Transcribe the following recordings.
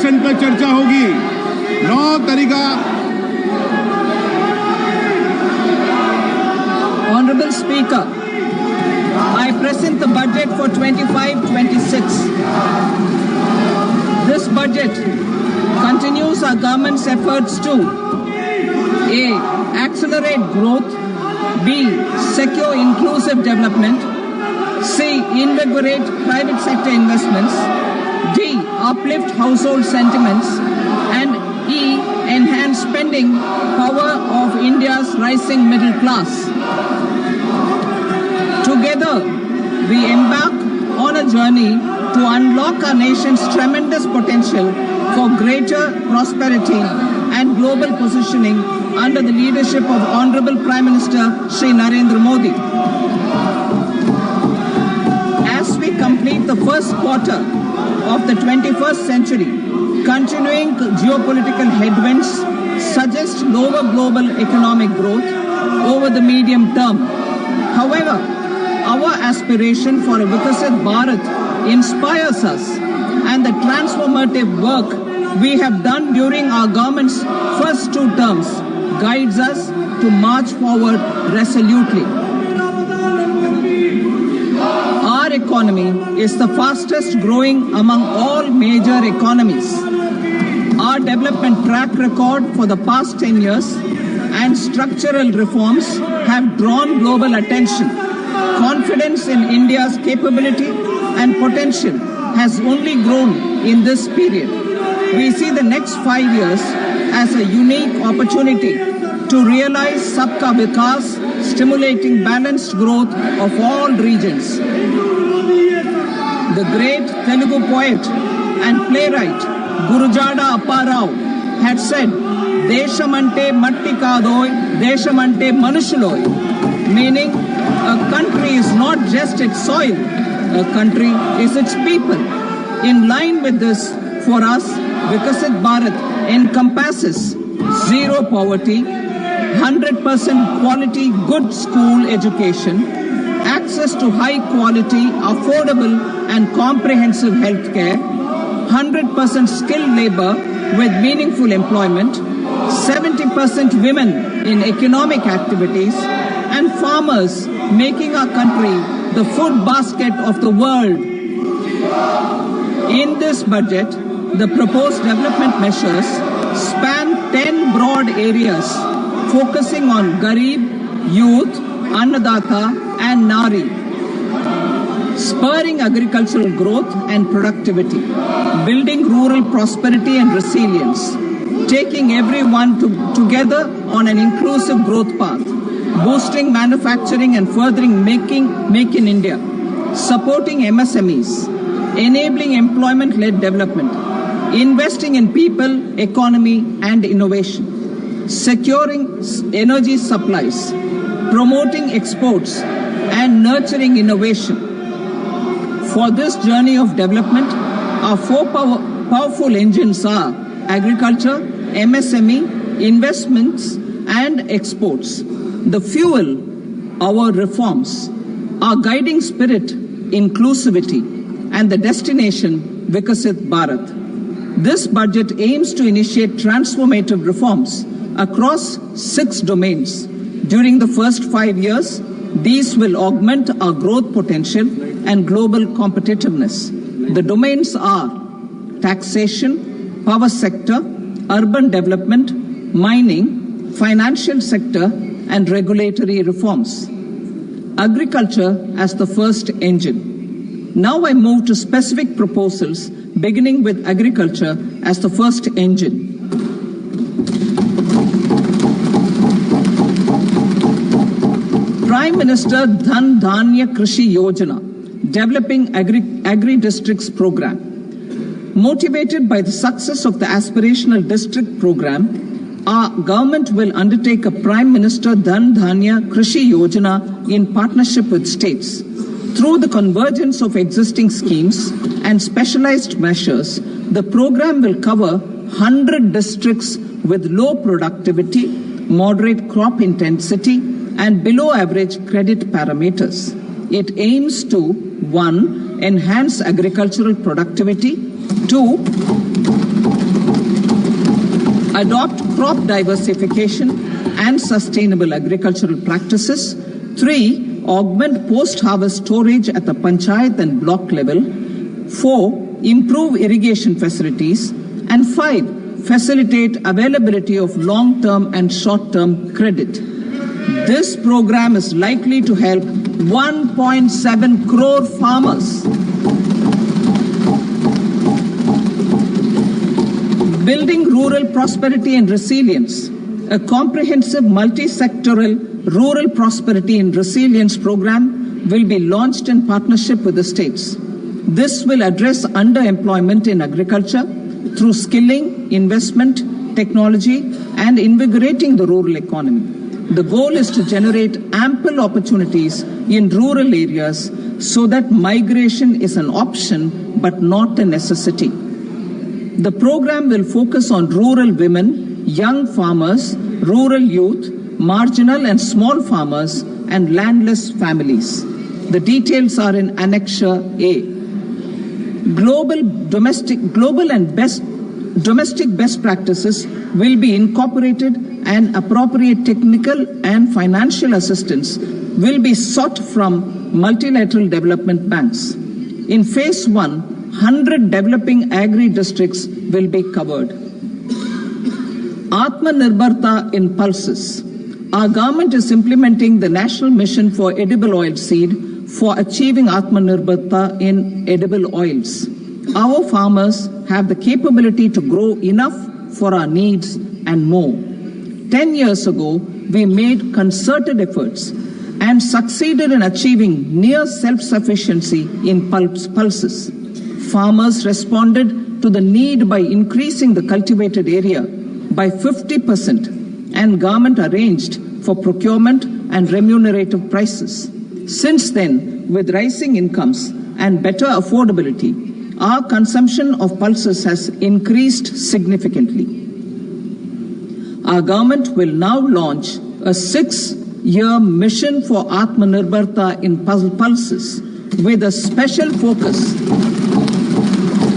Session पर चर्चा होगी। 9 तरीका। Honorable Speaker, I present the budget for 25-26. This budget continues our government's efforts to A. Accelerate growth, B. Secure inclusive development, C. Invigorate private sector investments, D. Uplift household sentiments, and E. Enhance spending power of India's rising middle class. Together, we embark on a journey to unlock our nation's tremendous potential for greater prosperity and global positioning under the leadership of Honorable Prime Minister Shri Narendra Modi. As we complete the first quarter of the 21st century, continuing geopolitical headwinds suggest lower global economic growth over the medium term. However, our aspiration for a Vikasit Bharat inspires us, and the transformative work we have done during our government's first 2 terms guides us to march forward resolutely. Our economy is the fastest growing among all major economies. Our development track record for the past 10 years and structural reforms have drawn global attention. Confidence in India's capability and potential has only grown in this period. We see the next 5 years as a unique opportunity to realize Sabka Vikas, stimulating balanced growth of all regions. The great Telugu poet and playwright Gurujada Apparao had said, "Deshamante matti kadoy, deshamante manushuloy," meaning a country is not just its soil, a country is its people. In line with this, for us, Vikasit Bharat encompasses zero poverty, 100% quality good school education, access to high quality, affordable and comprehensive health care, 100% skilled labor with meaningful employment, 70% women in economic activities, and farmers making our country the food basket of the world. In this budget, the proposed development measures span 10 broad areas, focusing on Garib, Youth, Annadata, and Nari, spurring agricultural growth and productivity, building rural prosperity and resilience, taking everyone together on an inclusive growth path, boosting manufacturing and furthering Make in India, supporting MSMEs, enabling employment-led development, investing in people, economy, and innovation, securing energy supplies, promoting exports, and nurturing innovation. For this journey of development, our 4 powerful engines are agriculture, MSME, investments, and exports. The fuel, our reforms, our guiding spirit, inclusivity, and the destination, Vikasit Bharat. This budget aims to initiate transformative reforms across 6 domains. During the first 5 years, these will augment our growth potential and global competitiveness. The domains are taxation, power sector, urban development, mining, financial sector, and regulatory reforms. Agriculture as the first engine. Now I move to specific proposals, beginning with agriculture as the first engine. Prime Minister Dhan Dhanya Krishi Yojana, developing agri-districts program. Motivated by the success of the aspirational district program, our government will undertake a Prime Minister Dhan Dhanya Krishi Yojana in partnership with states. Through the convergence of existing schemes and specialized measures, the program will cover 100 districts with low productivity, moderate crop intensity, and below average credit parameters. It aims to 1. Enhance agricultural productivity, 2. Adopt crop diversification and sustainable agricultural practices. 3. Augment post-harvest storage at the panchayat and block level. 4. Improve irrigation facilities. And 5. Facilitate availability of long-term and short-term credit. This program is likely to help 1.7 crore farmers. Building rural prosperity and resilience. A comprehensive multi-sectoral rural prosperity and resilience program will be launched in partnership with the states. This will address underemployment in agriculture through skilling, investment, technology, and invigorating the rural economy. The goal is to generate ample opportunities in rural areas so that migration is an option but not a necessity. The program will focus on rural women, young farmers, rural youth, marginal and small farmers, and landless families. The details are in Annexure A. Domestic best practices will be incorporated, and appropriate technical and financial assistance will be sought from multilateral development banks. In phase 1, 100 developing agri-districts will be covered. Atmanirbharta in pulses. Our government is implementing the National Mission for Edible Oilseed for achieving Atmanirbharta in edible oils. Our farmers have the capability to grow enough for our needs and more. 10 years ago, we made concerted efforts and succeeded in achieving near self-sufficiency in pulses. Farmers responded to the need by increasing the cultivated area by 50%, and government arranged for procurement and remunerative prices. Since then, with rising incomes and better affordability, our consumption of pulses has increased significantly. Our government will now launch a 6-year mission for Atmanirbharta in pulses with a special focus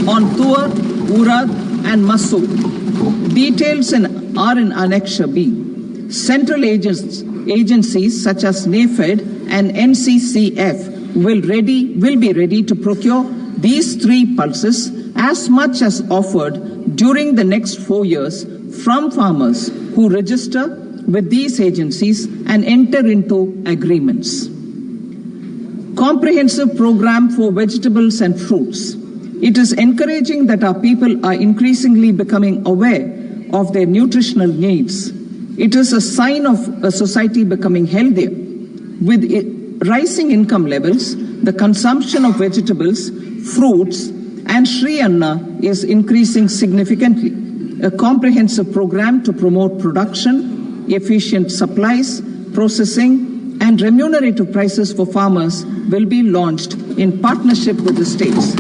on Tuar, Urad and Masoor. Details are in Annexure B. Central agencies such as NAFED and NCCF will be ready to procure these 3 pulses as much as offered during the next 4 years from farmers who register with these agencies and enter into agreements. Comprehensive program for vegetables and fruits. It is encouraging that our people are increasingly becoming aware of their nutritional needs. It is a sign of a society becoming healthier. With rising income levels, the consumption of vegetables, fruits, and Shri Anna is increasing significantly. A comprehensive program to promote production, efficient supplies, processing, and remunerative prices for farmers will be launched in partnership with the states.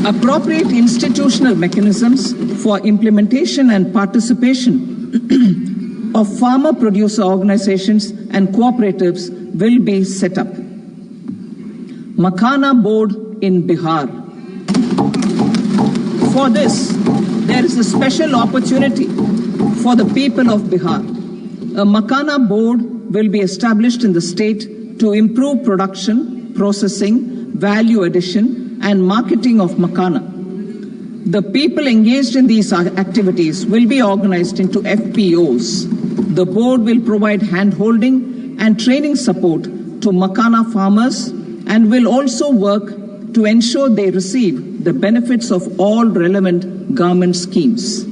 Appropriate institutional mechanisms for implementation and participation of farmer producer organizations and cooperatives will be set up. Makhana Board in Bihar. For this, there is a special opportunity for the people of Bihar. A Makhana Board will be established in the state to improve production, processing, value addition, and marketing of Makhana. The people engaged in these activities will be organized into FPOs. The board will provide hand-holding and training support to Makhana farmers and will also work to ensure they receive the benefits of all relevant government schemes.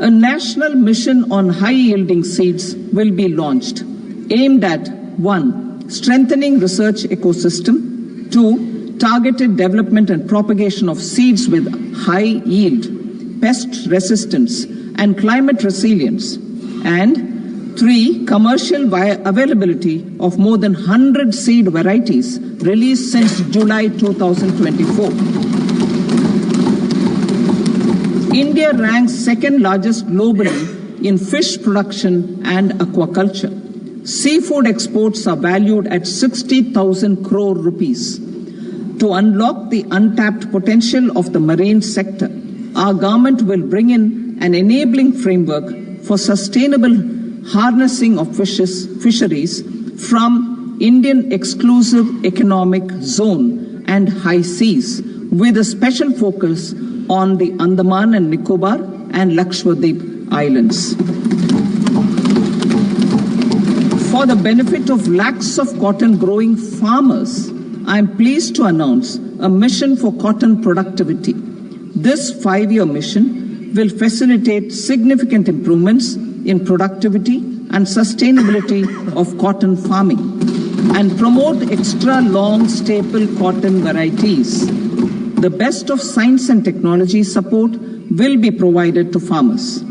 A national mission on high-yielding seeds will be launched, aimed at 1. Strengthening research ecosystem, 2. Targeted development and propagation of seeds with high yield, pest resistance, and climate resilience, and 3. Commercial availability of more than 100 seed varieties released since July 2024. India ranks second largest globally in fish production and aquaculture. Seafood exports are valued at 60,000 crore rupees. To unlock the untapped potential of the marine sector, our government will bring in an enabling framework for sustainable harnessing of fisheries from Indian exclusive economic zone and high seas, with a special focus on the Andaman and Nicobar and Lakshadweep Islands. For the benefit of lakhs of cotton growing farmers, I am pleased to announce a mission for cotton productivity. This 5-year mission will facilitate significant improvements in productivity and sustainability of cotton farming and promote extra long staple cotton varieties. The best of science and technology support will be provided to farmers.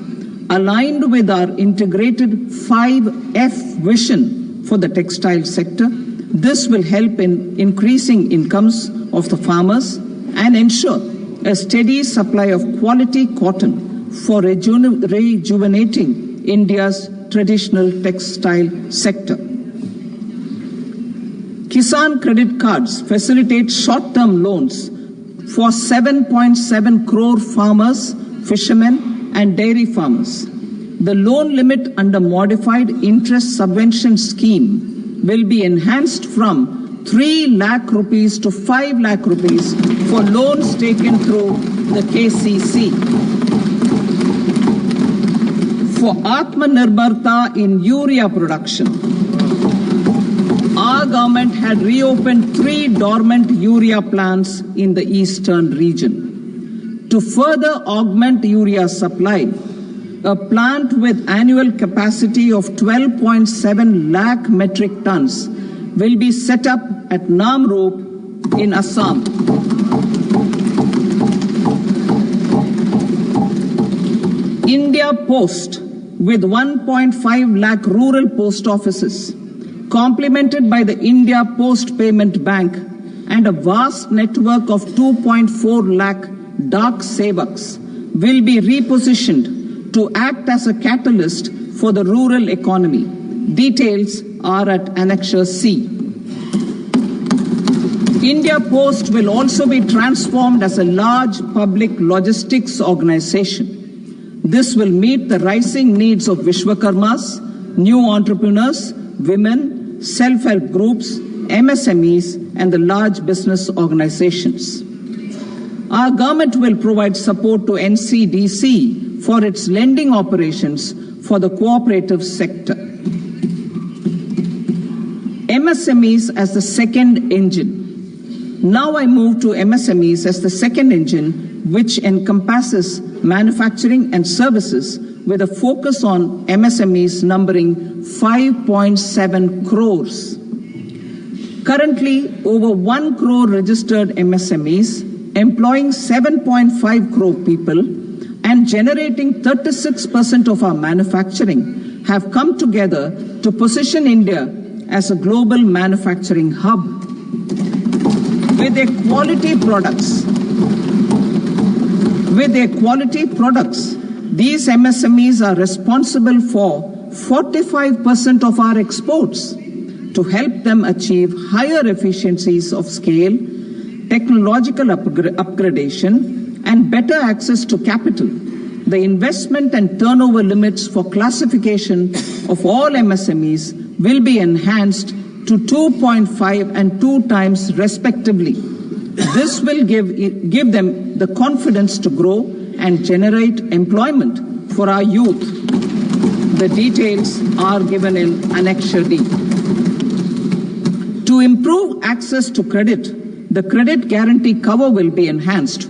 Aligned with our integrated 5F vision for the textile sector, this will help in increasing incomes of the farmers and ensure a steady supply of quality cotton for rejuvenating India's traditional textile sector. Kisan credit cards facilitate short-term loans for 7.7 crore farmers, fishermen, and dairy farmers. The loan limit under modified interest subvention scheme will be enhanced from 3 lakh rupees to 5 lakh rupees for loans taken through the KCC. For Atmanirbharta in urea production, our government had reopened 3 dormant urea plants in the eastern region. To further augment urea supply, a plant with annual capacity of 12.7 lakh metric tons will be set up at Namrup in Assam. India Post, with 1.5 lakh rural post offices, complemented by the India Post Payment Bank and a vast network of 2.4 lakh Dak Sevaks, will be repositioned to act as a catalyst for the rural economy. Details are at Annexure C. India Post will also be transformed as a large public logistics organization. This will meet the rising needs of Vishwakarmas, new entrepreneurs, women, self-help groups, MSMEs, and the large business organizations. Our government will provide support to NCDC for its lending operations for the cooperative sector. MSMEs as the second engine. Now I move to MSMEs as the second engine, which encompasses manufacturing and services with a focus on MSMEs numbering 5.7 crores. Currently, over 1 crore registered MSMEs, employing 7.5 crore people and generating 36% of our manufacturing, have come together to position India as a global manufacturing hub. With their quality products, these MSMEs are responsible for 45% of our exports. To help them achieve higher efficiencies of scale, technological upgradation, and better access to capital, the investment and turnover limits for classification of all MSMEs will be enhanced to 2.5 and 2 times respectively. This will give them the confidence to grow and generate employment for our youth. The details are given in Annexure D. To improve access to credit, the credit guarantee cover will be enhanced.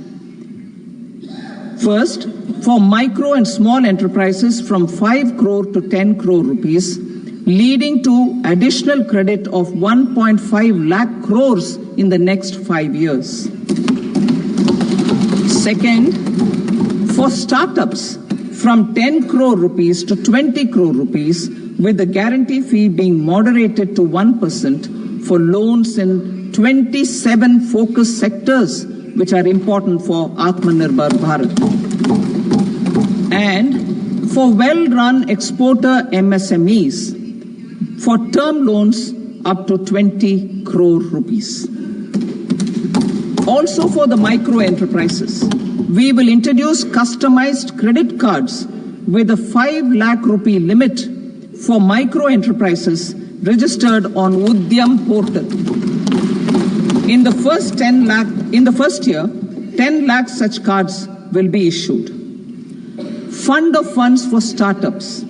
First, for micro and small enterprises from 5 crore to 10 crore rupees, leading to additional credit of 1.5 lakh crores in the next 5 years. Second, for startups from 10 crore rupees to 20 crore rupees, with the guarantee fee being moderated to 1% for loans in 27 focus sectors which are important for Atmanirbhar Bharat. And for well-run exporter MSMEs, for term loans up to 20 crore rupees. Also for the micro enterprises, we will introduce customized credit cards with a 5 lakh rupee limit for micro enterprises registered on Udyam portal. In the first year, 10 lakh such cards will be issued. Fund of funds for startups.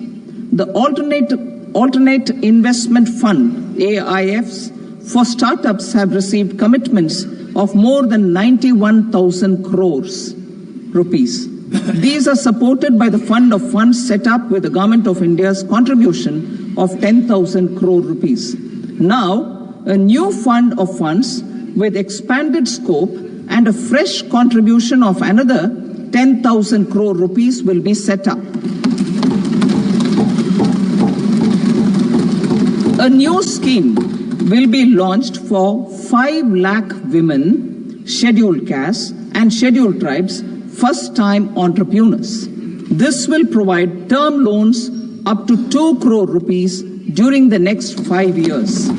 The Alternate Investment Fund, AIFs, for startups have received commitments of more than 91,000 crores rupees. These are supported by the fund of funds set up with the Government of India's contribution of 10,000 crore rupees. Now, a new fund of funds with expanded scope and a fresh contribution of another 10,000 crore rupees will be set up. A new scheme will be launched for 5 lakh women, scheduled castes and scheduled tribes, first-time entrepreneurs. This will provide term loans up to 2 crore rupees during the next 5 years.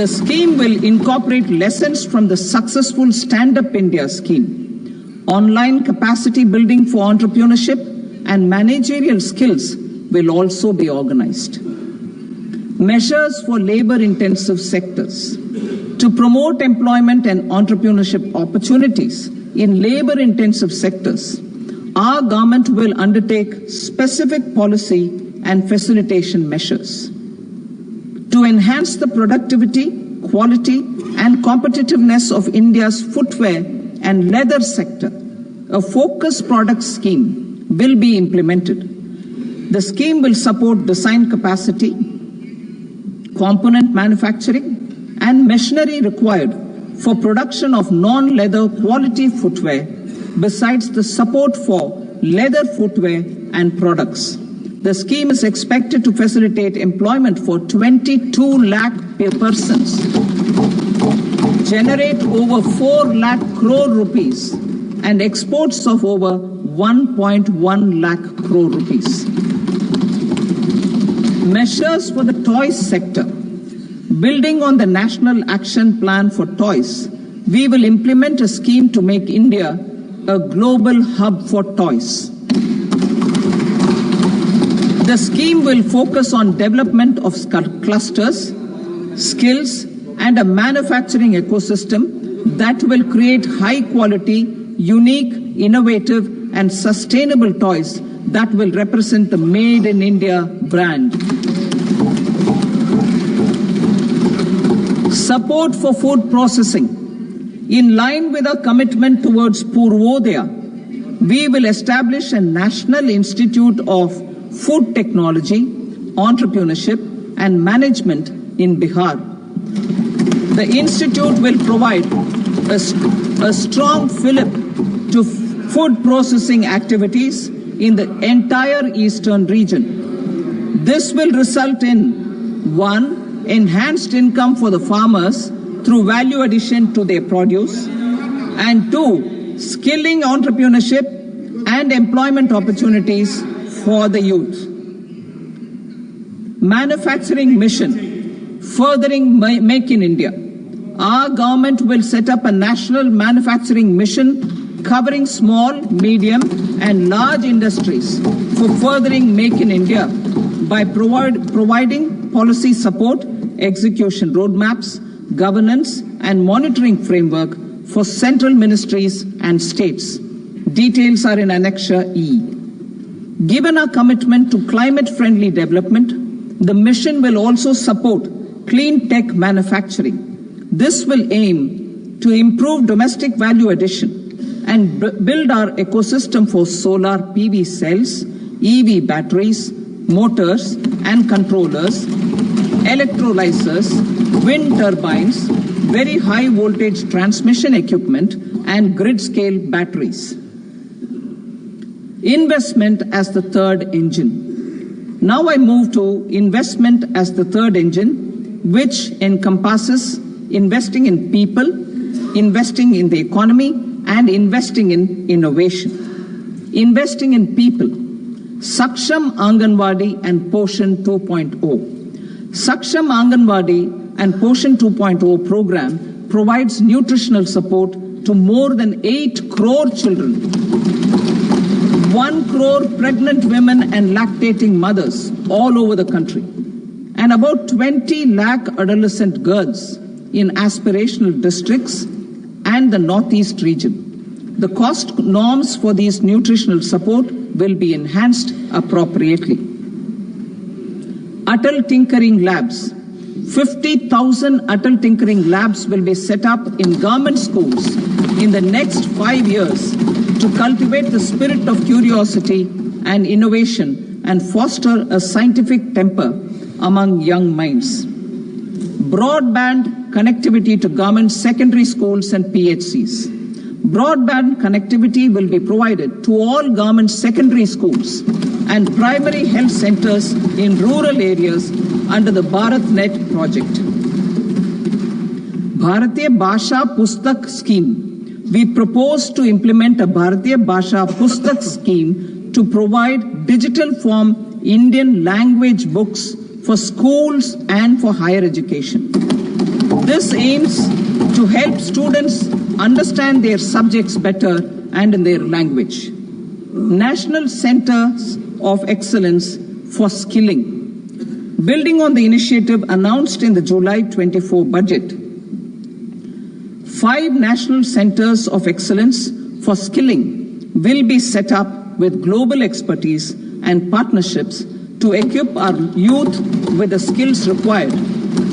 The scheme will incorporate lessons from the successful Stand Up India scheme. Online capacity building for entrepreneurship and managerial skills will also be organized. Measures for labor-intensive sectors. To promote employment and entrepreneurship opportunities in labor-intensive sectors, our government will undertake specific policy and facilitation measures. To enhance the productivity, quality, and competitiveness of India's footwear and leather sector, a focused product scheme will be implemented. The scheme will support design capacity, component manufacturing, and machinery required for production of non-leather quality footwear, besides the support for leather footwear and products. The scheme is expected to facilitate employment for 22 lakh persons, generate over 4 lakh crore rupees, and exports of over 1.1 lakh crore rupees. Measures for the toys sector. Building on the National Action Plan for Toys, we will implement a scheme to make India a global hub for toys. The scheme will focus on development of clusters, skills, and a manufacturing ecosystem that will create high-quality, unique, innovative, and sustainable toys that will represent the Made in India brand. Support for food processing. In line with our commitment towards Purvodaya, we will establish a National Institute of Food Technology, Entrepreneurship and Management in Bihar. The institute will provide a strong fillip to food processing activities in the entire eastern region. This will result in 1. Enhanced income for the farmers through value addition to their produce, and 2. Skilling entrepreneurship and employment opportunities for the youth. Manufacturing mission, furthering Make in India. Our government will set up a national manufacturing mission covering small, medium and large industries for furthering Make in India by providing policy support, execution roadmaps, governance and monitoring framework for central ministries and states. Details are in Annexure E. Given our commitment to climate-friendly development, the mission will also support clean tech manufacturing. This will aim to improve domestic value addition and build our ecosystem for solar PV cells, EV batteries, motors and controllers, electrolyzers, wind turbines, very high voltage transmission equipment and grid-scale batteries. Investment as the third engine. Now I move to investment as the third engine, which encompasses investing in people, investing in the economy, and investing in innovation. Investing in people. Saksham Anganwadi and Poshan 2.0. Saksham Anganwadi and Poshan 2.0 program provides nutritional support to more than 8 crore children, 1 crore pregnant women and lactating mothers all over the country, and about 20 lakh adolescent girls in aspirational districts and the Northeast region. The cost norms for these nutritional support will be enhanced appropriately. Atal Tinkering Labs. 50,000 Atal Tinkering Labs will be set up in government schools in the next 5 years to cultivate the spirit of curiosity and innovation and foster a scientific temper among young minds. Broadband connectivity to government secondary schools and PHCs. Broadband connectivity will be provided to all government secondary schools and primary health centers in rural areas under the BharatNet project. Bharatiya Bhasha Pustak Scheme. We propose to implement a Bharatiya Bhasha Pustak scheme to provide digital form Indian language books for schools and for higher education. This aims to help students understand their subjects better and in their language. National Centers of Excellence for Skilling. Building on the initiative announced in the July 24 budget, 5 national centers of excellence for skilling will be set up with global expertise and partnerships to equip our youth with the skills required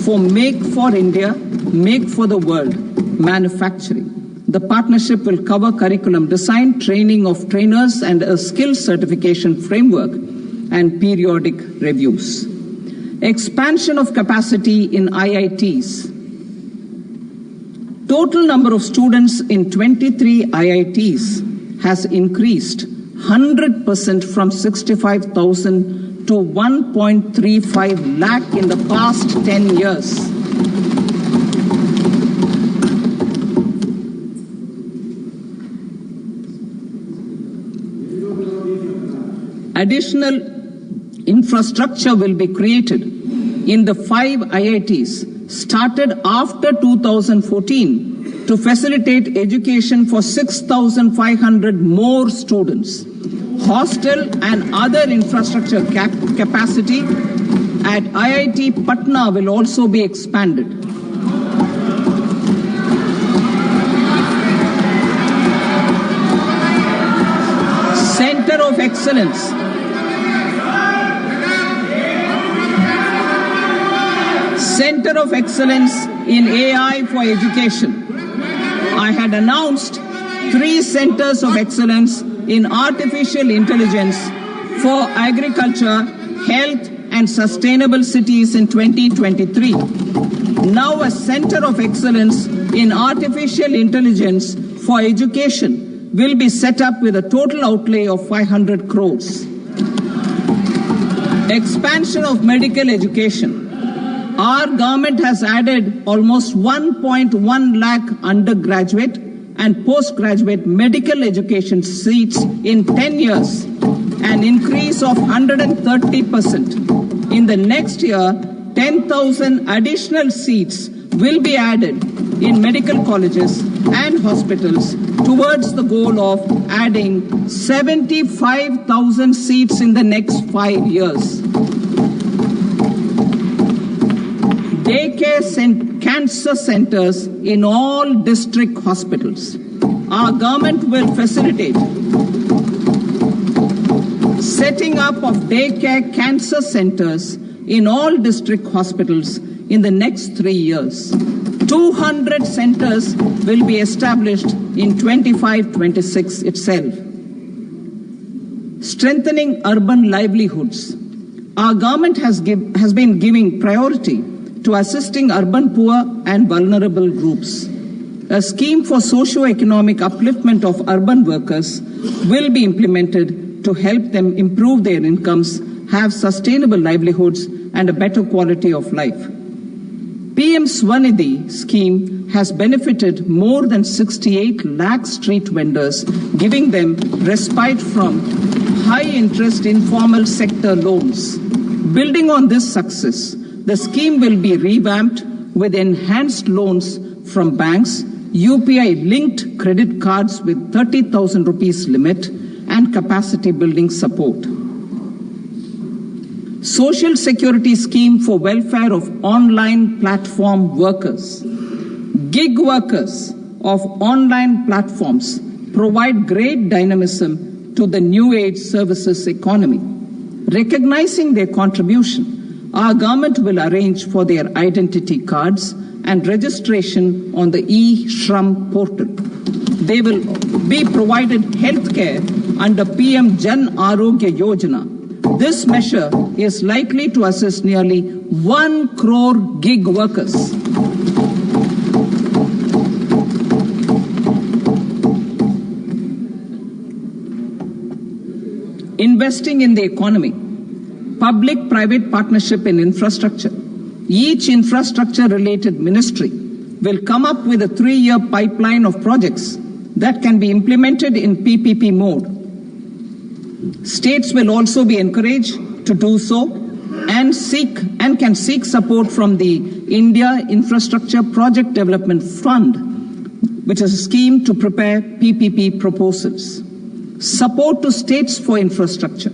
for Make for India, Make for the World manufacturing. The partnership will cover curriculum design, training of trainers, and a skills certification framework and periodic reviews. Expansion of capacity in IITs. Total number of students in 23 IITs has increased 100% from 65,000 to 1.35 lakh in the past 10 years. Additional infrastructure will be created in the 5 IITs started after 2014 to facilitate education for 6,500 more students. Hostel and other infrastructure capacity at IIT Patna will also be expanded. Center of Excellence. Center of Excellence in AI for Education. I had announced 3 centers of excellence in artificial intelligence for agriculture, health, and sustainable cities in 2023. Now a center of excellence in artificial intelligence for education will be set up with a total outlay of 500 crores. Expansion of medical education. Our government has added almost 1.1 lakh undergraduate and postgraduate medical education seats in 10 years, an increase of 130%. In the next year, 10,000 additional seats will be added in medical colleges and hospitals towards the goal of adding 75,000 seats in the next 5 years. Daycare cancer centers in all district hospitals. Our government will facilitate setting up of daycare cancer centers in all district hospitals in the next 3 years. 200 centers will be established in 25-26 itself. Strengthening urban livelihoods. Our government has been giving priority to assisting urban poor and vulnerable groups. A scheme for socio-economic upliftment of urban workers will be implemented to help them improve their incomes, have sustainable livelihoods, and a better quality of life. PM Swanidhi scheme has benefited more than 68 lakh street vendors, giving them respite from high-interest informal sector loans. Building on this success, the scheme will be revamped with enhanced loans from banks, UPI-linked credit cards with 30,000 rupees limit and capacity building support. Social Security Scheme for welfare of online platform workers. Gig workers of online platforms provide great dynamism to the new age services economy. Recognizing their contribution, our government will arrange for their identity cards and registration on the e-Shram portal. They will be provided healthcare under PM Jan Arogya Yojana. This measure is likely to assist nearly 1 crore gig workers. Investing in the economy. Public-private partnership in infrastructure. Each infrastructure-related ministry will come up with a 3-year pipeline of projects that can be implemented in PPP mode. States will also be encouraged to do so and can seek support from the India Infrastructure Project Development Fund, which is a scheme to prepare PPP proposals. Support to states for infrastructure.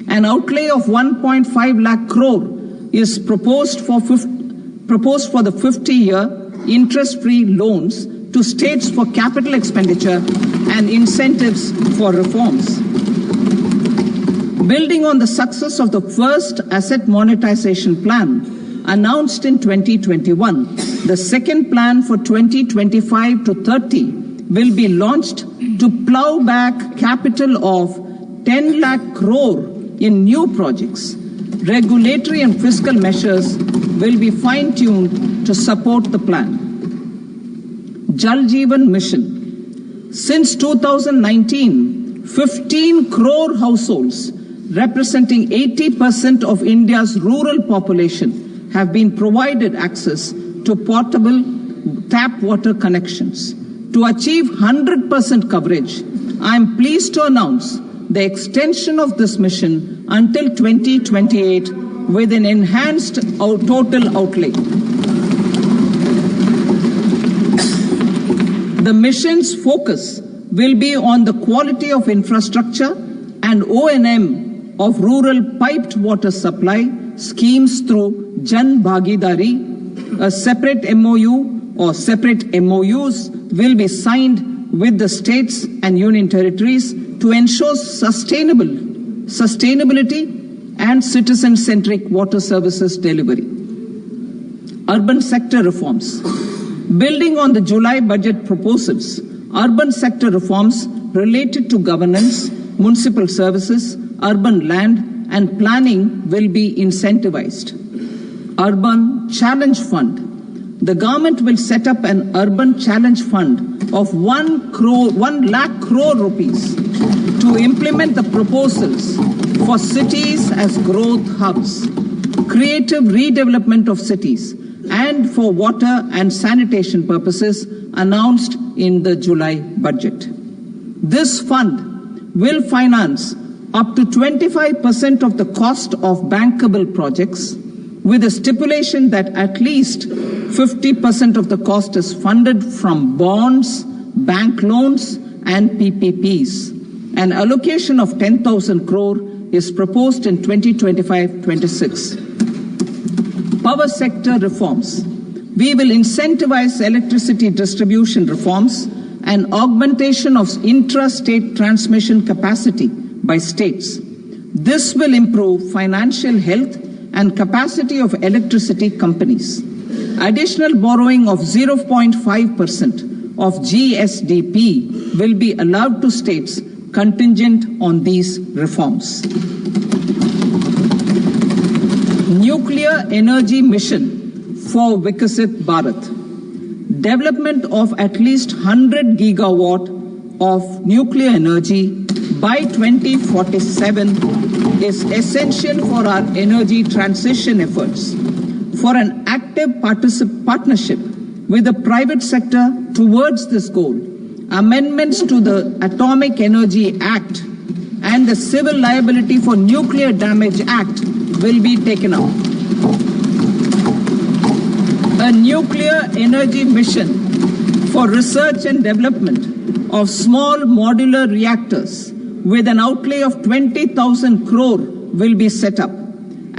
An outlay of 1.5 lakh crore is proposed for the 50-year interest-free loans to states for capital expenditure and incentives for reforms. Building on the success of the first asset monetization plan announced in 2021, the second plan for 2025 to 30 will be launched to plow back capital of 10 lakh crore in new projects. Regulatory and fiscal measures will be fine-tuned to support the plan. Jal Jeevan Mission. Since 2019, 15 crore households representing 80% of India's rural population have been provided access to portable tap water connections. To achieve 100% coverage, I am pleased to announce the extension of this mission until 2028 with an enhanced total outlay. The mission's focus will be on the quality of infrastructure and O&M of rural piped water supply schemes through Jan Bhagidari. A separate MOU or separate MOUs will be signed with the states and union territories to ensure sustainability and citizen-centric water services delivery. Urban sector reforms. Building on the July budget proposals, urban sector reforms related to governance, municipal services, urban land and planning will be incentivized. Urban Challenge Fund. The government will set up an Urban Challenge Fund of 1 lakh crore rupees to implement the proposals for cities as growth hubs, creative redevelopment of cities, and for water and sanitation purposes announced in the July budget. This fund will finance up to 25% of the cost of bankable projects, with a stipulation that at least 50% of the cost is funded from bonds, bank loans, and PPPs. An allocation of 10,000 crore is proposed in 2025-26. Power sector reforms. We will incentivize electricity distribution reforms and augmentation of intra-state transmission capacity by states. This will improve financial health and capacity of electricity companies. Additional borrowing of 0.5% of GSDP will be allowed to states contingent on these reforms. Nuclear energy mission for Vikasit Bharat. Development of at least 100 gigawatt of nuclear energy by 2047 is essential for our energy transition efforts. For an active partnership with the private sector towards this goal, amendments to the Atomic Energy Act and the Civil Liability for Nuclear Damage Act will be taken up. A nuclear energy mission for research and development of small modular reactors with an outlay of 20,000 crore will be set up.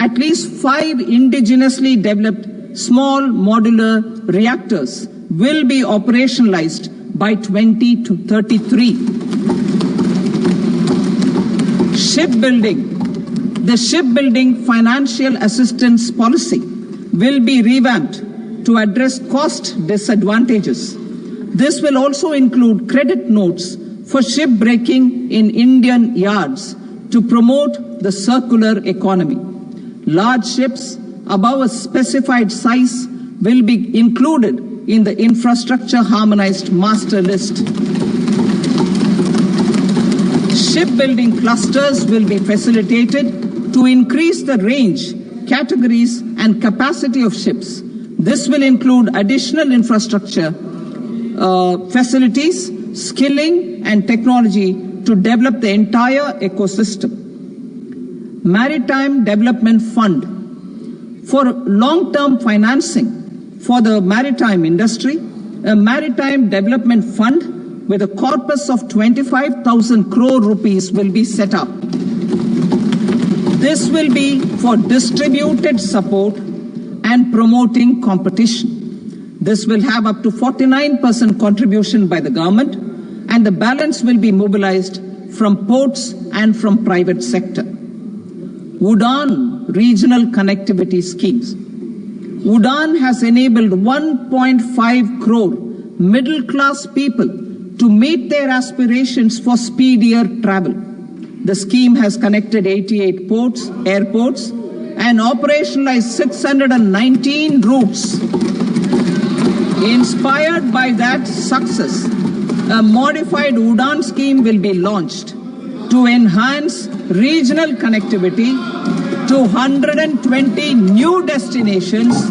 At least 5 indigenously developed small modular reactors will be operationalized by 2033. Shipbuilding. The shipbuilding financial assistance policy will be revamped to address cost disadvantages. This will also include credit notes for shipbreaking in Indian yards to promote the circular economy. Large ships above a specified size will be included in the infrastructure harmonized master list. Shipbuilding clusters will be facilitated to increase the range, categories, and capacity of ships. This will include additional infrastructure, facilities, skilling, and technology to develop the entire ecosystem. Maritime Development Fund. For long-term financing for the maritime industry, a Maritime Development Fund with a corpus of 25,000 crore rupees will be set up. This will be for distributed support and promoting competition. This will have up to 49% contribution by the government, and the balance will be mobilized from ports and from private sector. UDAN regional connectivity schemes. UDAN has enabled 1.5 crore middle-class people to meet their aspirations for speedier travel. The scheme has connected 88 airports, and operationalized 619 routes. Inspired by that success, a modified UDAN scheme will be launched to enhance regional connectivity to 120 new destinations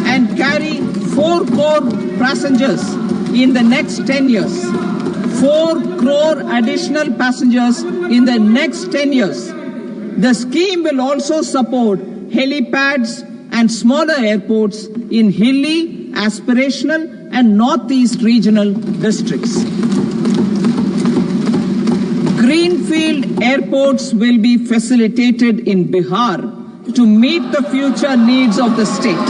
and carry 4 crore passengers in the next 10 years. 4 crore additional passengers in the next 10 years. The scheme will also support helipads and smaller airports in hilly, aspirational, and northeast regional districts. Greenfield airports will be facilitated in Bihar to meet the future needs of the state.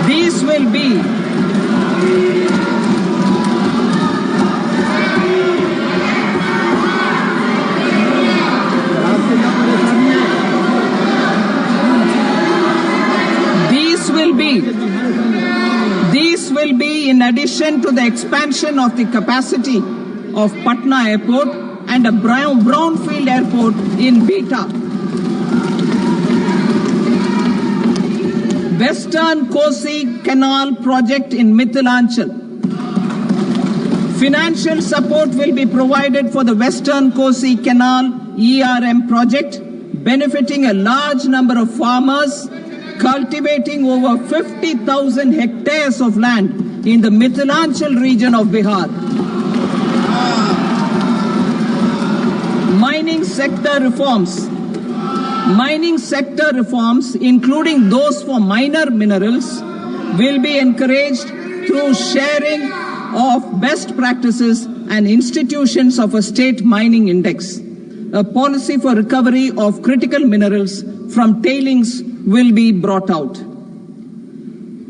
These will be in addition to the expansion of the capacity of Patna Airport and a brownfield airport in Beta. Western Kosi Canal project in Mithilanchal. Financial support will be provided for the Western Kosi Canal ERM project, benefiting a large number of farmers cultivating over 50,000 hectares of land in the Mithilanchal region of Bihar. Mining sector reforms. Mining sector reforms, including those for minor minerals, will be encouraged through sharing of best practices and institutions of a state mining index. A policy for recovery of critical minerals from tailings will be brought out.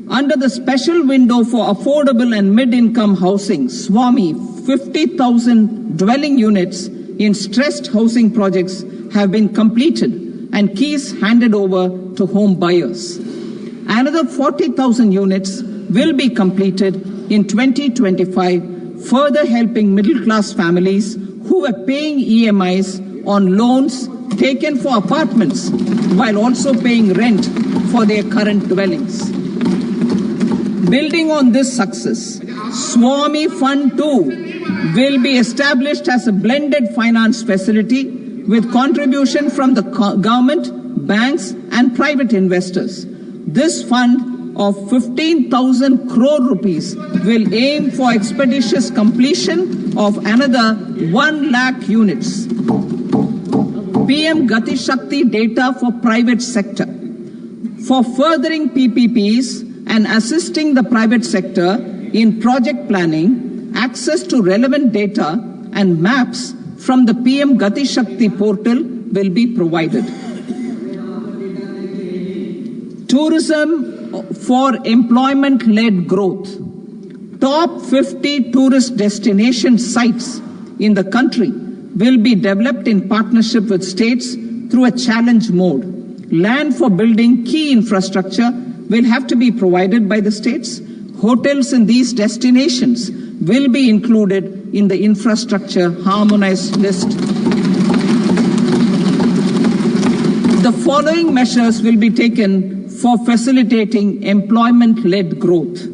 Under the special window for affordable and mid-income housing, SWAMI, 50,000 dwelling units in stressed housing projects have been completed and keys handed over to home buyers. Another 40,000 units will be completed in 2025, further helping middle-class families who are paying EMIs on loans taken for apartments while also paying rent for their current dwellings. Building on this success, SWAMI Fund 2 will be established as a blended finance facility with contribution from the government, banks, and private investors. This fund of 15,000 crore rupees will aim for expeditious completion of another 1 lakh units. PM Gati Shakti data for private sector. For furthering PPPs and assisting the private sector, in project planning, access to relevant data and maps from the PM Gati Shakti portal will be provided. Tourism for employment-led growth. Top 50 tourist destination sites in the country will be developed in partnership with states through a challenge mode. Land for building key infrastructure will have to be provided by the states. Hotels in these destinations will be included in the infrastructure harmonized list. The following measures will be taken for facilitating employment-led growth.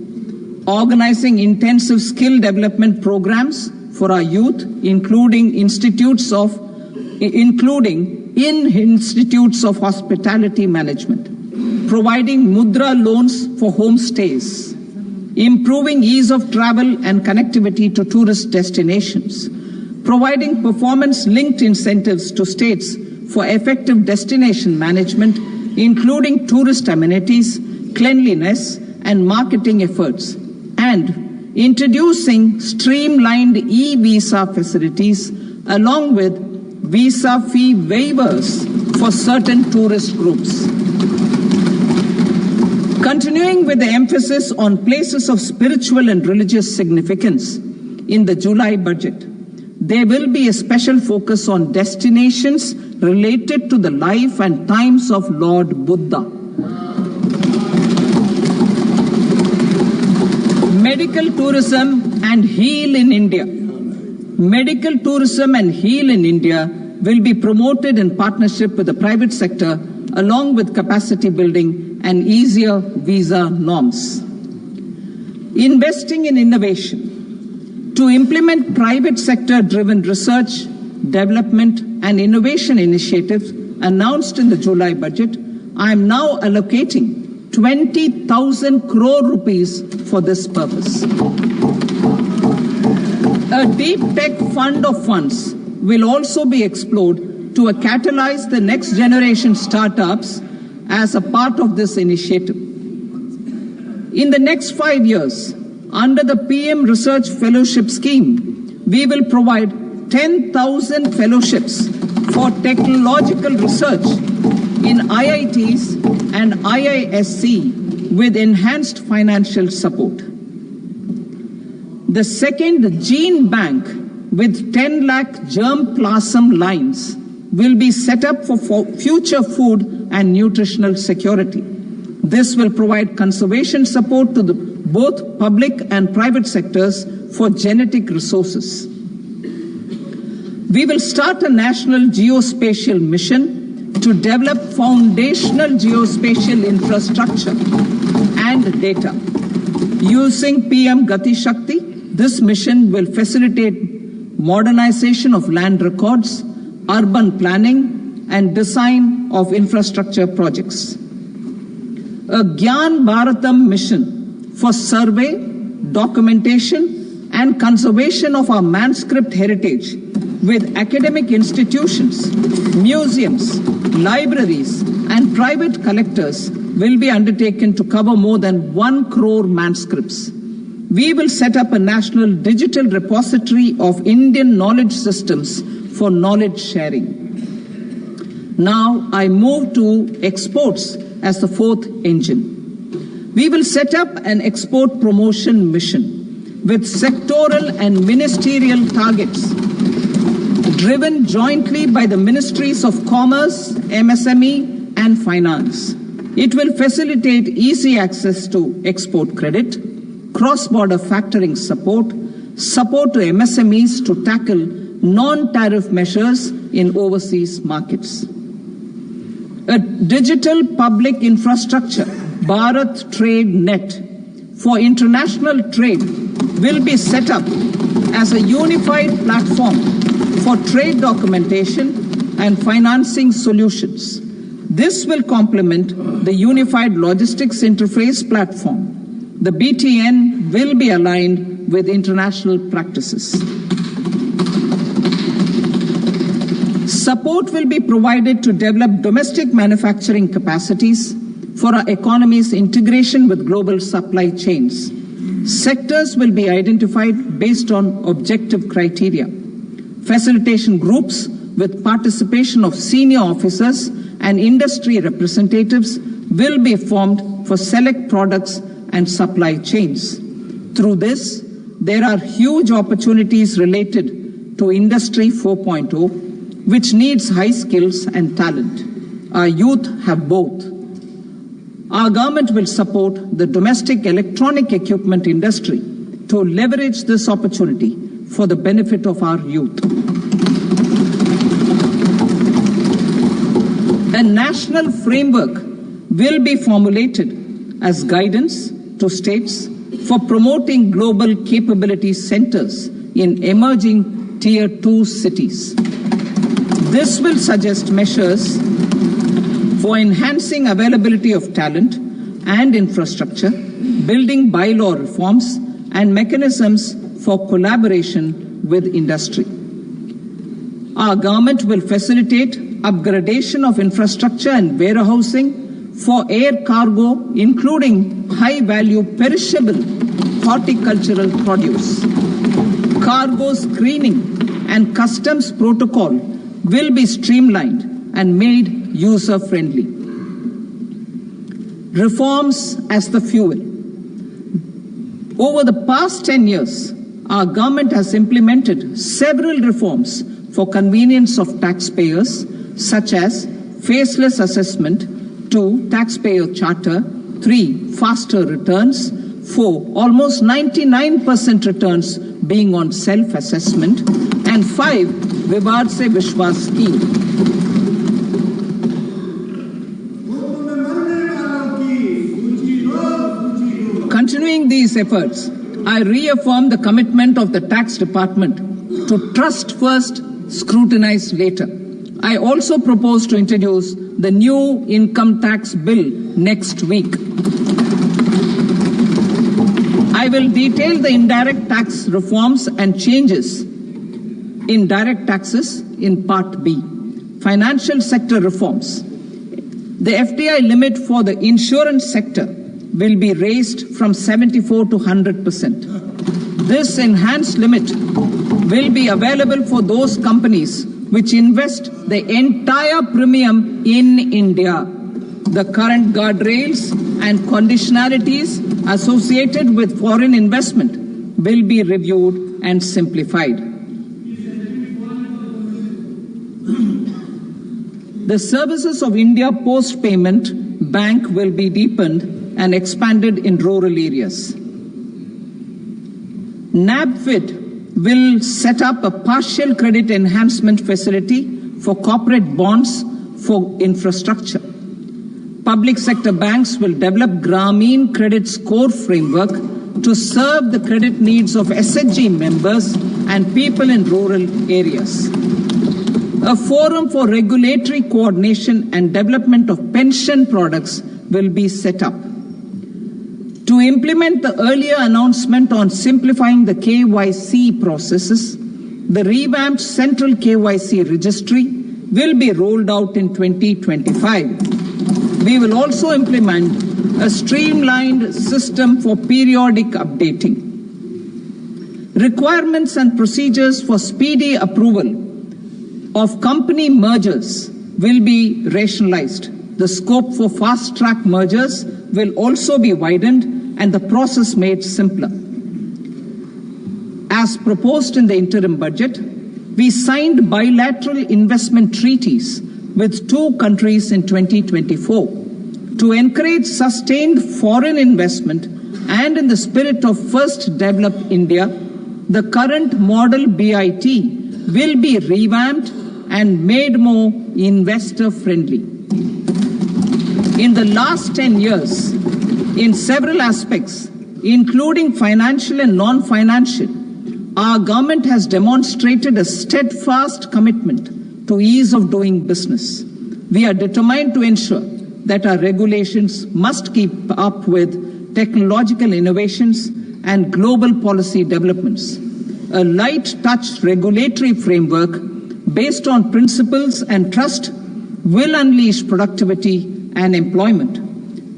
Organizing intensive skill development programs for our youth, including in institutes of hospitality management. Providing mudra loans for homestays. Improving ease of travel and connectivity to tourist destinations. Providing performance-linked incentives to states for effective destination management, including tourist amenities, cleanliness, and marketing efforts. And introducing streamlined e-visa facilities along with visa fee waivers for certain tourist groups. Continuing with the emphasis on places of spiritual and religious significance in the July budget, there will be a special focus on destinations related to the life and times of Lord Buddha. Medical tourism and Heal in India. Medical tourism and Heal in India will be promoted in partnership with the private sector along with capacity building and easier visa norms. Investing in innovation. To implement private sector-driven research, development and innovation initiatives announced in the July budget, I am now allocating 20,000 crore rupees for this purpose. A deep tech fund of funds will also be explored to catalyze the next generation startups as a part of this initiative. In the next 5 years, under the PM Research Fellowship Scheme, we will provide 10,000 fellowships for technological research in IITs and IISc with enhanced financial support. The second gene bank with 10 lakh germplasm lines will be set up for future food and nutritional security. This will provide conservation support to both public and private sectors for genetic resources. We will start a national geospatial mission to develop foundational geospatial infrastructure and data. Using PM Gati Shakti, this mission will facilitate modernization of land records, urban planning, and design of infrastructure projects. A Gyan Bharatam mission for survey, documentation, and conservation of our manuscript heritage with academic institutions, museums, libraries, and private collectors will be undertaken to cover more than 1 crore manuscripts. We will set up a national digital repository of Indian knowledge systems for knowledge sharing. Now I move to exports as the fourth engine. We will set up an export promotion mission with sectoral and ministerial targets driven jointly by the Ministries of Commerce, MSME, and Finance. It will facilitate easy access to export credit, cross-border factoring support, support to MSMEs to tackle non-tariff measures in overseas markets. A digital public infrastructure, Bharat Trade Net, for international trade will be set up as a unified platform for trade documentation and financing solutions. This will complement the Unified Logistics Interface platform. The BTN will be aligned with international practices. Support will be provided to develop domestic manufacturing capacities for our economy's integration with global supply chains. Sectors will be identified based on objective criteria. Facilitation groups with participation of senior officers and industry representatives will be formed for select products and supply chains. Through this, there are huge opportunities related to Industry 4.0, which needs high skills and talent. Our youth have both. Our government will support the domestic electronic equipment industry to leverage this opportunity for the benefit of our youth. A national framework will be formulated as guidance to states for promoting global capability centers in emerging Tier 2 cities. This will suggest measures for enhancing availability of talent and infrastructure, building bylaw reforms, and mechanisms for collaboration with industry. Our government will facilitate upgradation of infrastructure and warehousing for air cargo, including high-value perishable horticultural produce. Cargo screening and customs protocol will be streamlined and made user-friendly. Reforms as the fuel. Over the past 10 years, our government has implemented several reforms for convenience of taxpayers, such as faceless assessment, 2, taxpayer charter, 3, faster returns, 4, almost 99% returns being on self-assessment, and 5, Vivad Se Vishwas scheme. Continuing these efforts, I reaffirm the commitment of the Tax Department to trust first, scrutinize later. I also propose to introduce the new income tax bill next week. I will detail the indirect tax reforms and changes in direct taxes in Part B. Financial sector reforms. The FDI limit for the insurance sector will be raised from 74 to 100%. This enhanced limit will be available for those companies which invest the entire premium in India. The current guardrails and conditionalities associated with foreign investment will be reviewed and simplified. The services of India Post Payment Bank will be deepened and expanded in rural areas. NABFID will set up a partial credit enhancement facility for corporate bonds for infrastructure. Public sector banks will develop Grameen Credit Score Framework to serve the credit needs of SHG members and people in rural areas. A forum for regulatory coordination and development of pension products will be set up. To implement the earlier announcement on simplifying the KYC processes, the revamped Central KYC Registry will be rolled out in 2025. We will also implement a streamlined system for periodic updating. Requirements and procedures for speedy approval of company mergers will be rationalized. The scope for fast-track mergers will also be widened and the process made simpler. As proposed in the interim budget, we signed bilateral investment treaties with 2 countries in 2024 to encourage sustained foreign investment, and in the spirit of First Develop India, the current model BIT will be revamped and made more investor-friendly. In the last 10 years, in several aspects, including financial and non-financial, our government has demonstrated a steadfast commitment to ease of doing business. We are determined to ensure that our regulations must keep up with technological innovations and global policy developments. A light-touch regulatory framework based on principles and trust will unleash productivity and employment.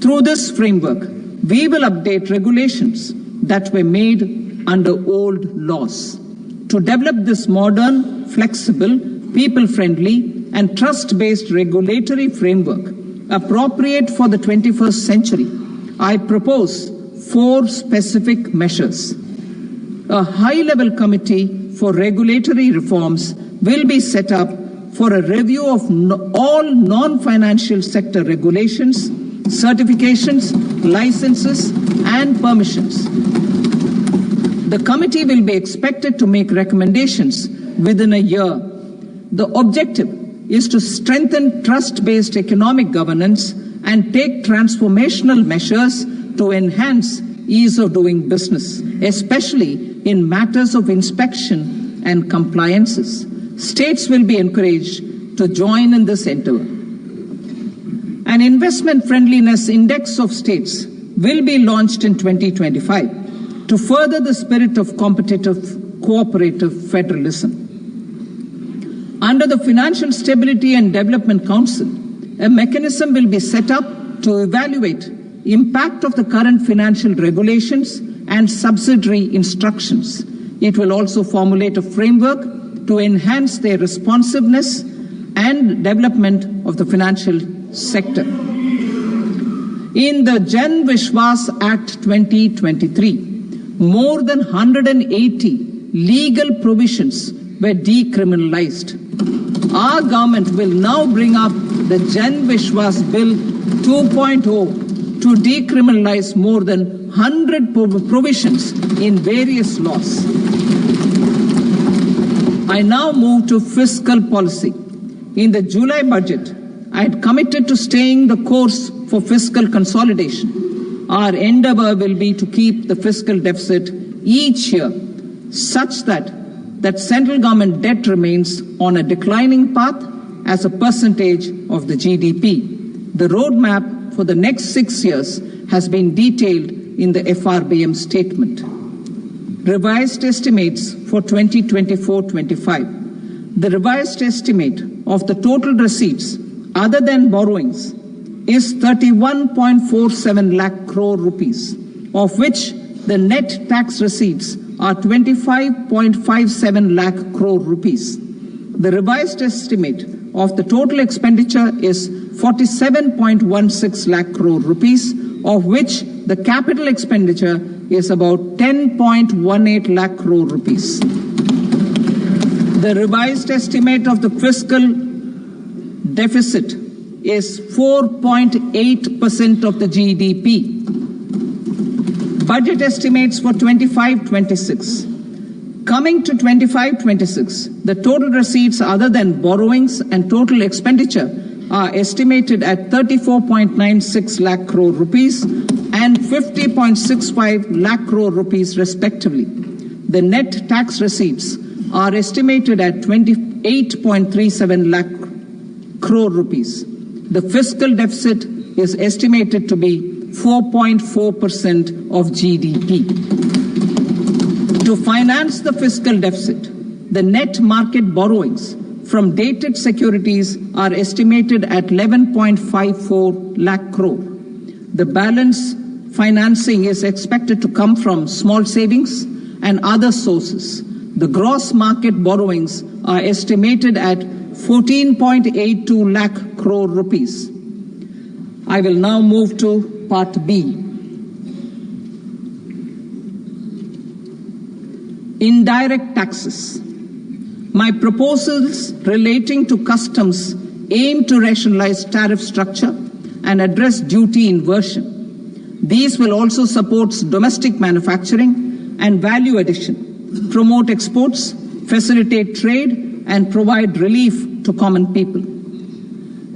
Through this framework, we will update regulations that were made under old laws. To develop this modern, flexible, people-friendly and trust-based regulatory framework appropriate for the 21st century, I propose 4 specific measures. A high-level committee for regulatory reforms will be set up for a review of all non-financial sector regulations, certifications, licenses, and permissions. The committee will be expected to make recommendations within a year. The objective is to strengthen trust-based economic governance and take transformational measures to enhance ease of doing business, especially in matters of inspection and compliances. States will be encouraged to join in this endeavor. An investment friendliness index of states will be launched in 2025 to further the spirit of competitive, cooperative federalism. Under the Financial Stability and Development Council, a mechanism will be set up to evaluate impact of the current financial regulations and subsidiary instructions. It will also formulate a framework to enhance their responsiveness and development of the financial sector. In the Jan Vishwas Act 2023, more than 180 legal provisions were decriminalized. Our government will now bring up the Jan Vishwas Bill 2.0 to decriminalize more than 100 provisions in various laws. I now move to fiscal policy. In the July budget, I had committed to staying the course for fiscal consolidation. Our endeavor will be to keep the fiscal deficit each year such that central government debt remains on a declining path as a percentage of the GDP. The roadmap for the next 6 years has been detailed in the FRBM statement. Revised estimates for 2024-25. The revised estimate of the total receipts other than borrowings is 31.47 lakh crore rupees, of which the net tax receipts are 25.57 lakh crore rupees. The revised estimate of the total expenditure is 47.16 lakh crore rupees, of which the capital expenditure is about 10.18 lakh crore rupees. The revised estimate of the fiscal deficit is 4.8% of the GDP. Budget estimates for 25-26. Coming to 25-26, the total receipts other than borrowings and total expenditure are estimated at 34.96 lakh crore rupees and 50.65 lakh crore rupees respectively. The net tax receipts are estimated at 28.37 lakh crore rupees. The fiscal deficit is estimated to be 4.4% of GDP. To finance the fiscal deficit, the net market borrowings from dated securities are estimated at 11.54 lakh crore. The balance financing is expected to come from small savings and other sources. The gross market borrowings are estimated at 14.82 lakh crore rupees. I will now move to Part B. Indirect taxes. My proposals relating to customs aim to rationalize tariff structure and address duty inversion. These will also support domestic manufacturing and value addition, promote exports, facilitate trade, and provide relief to common people.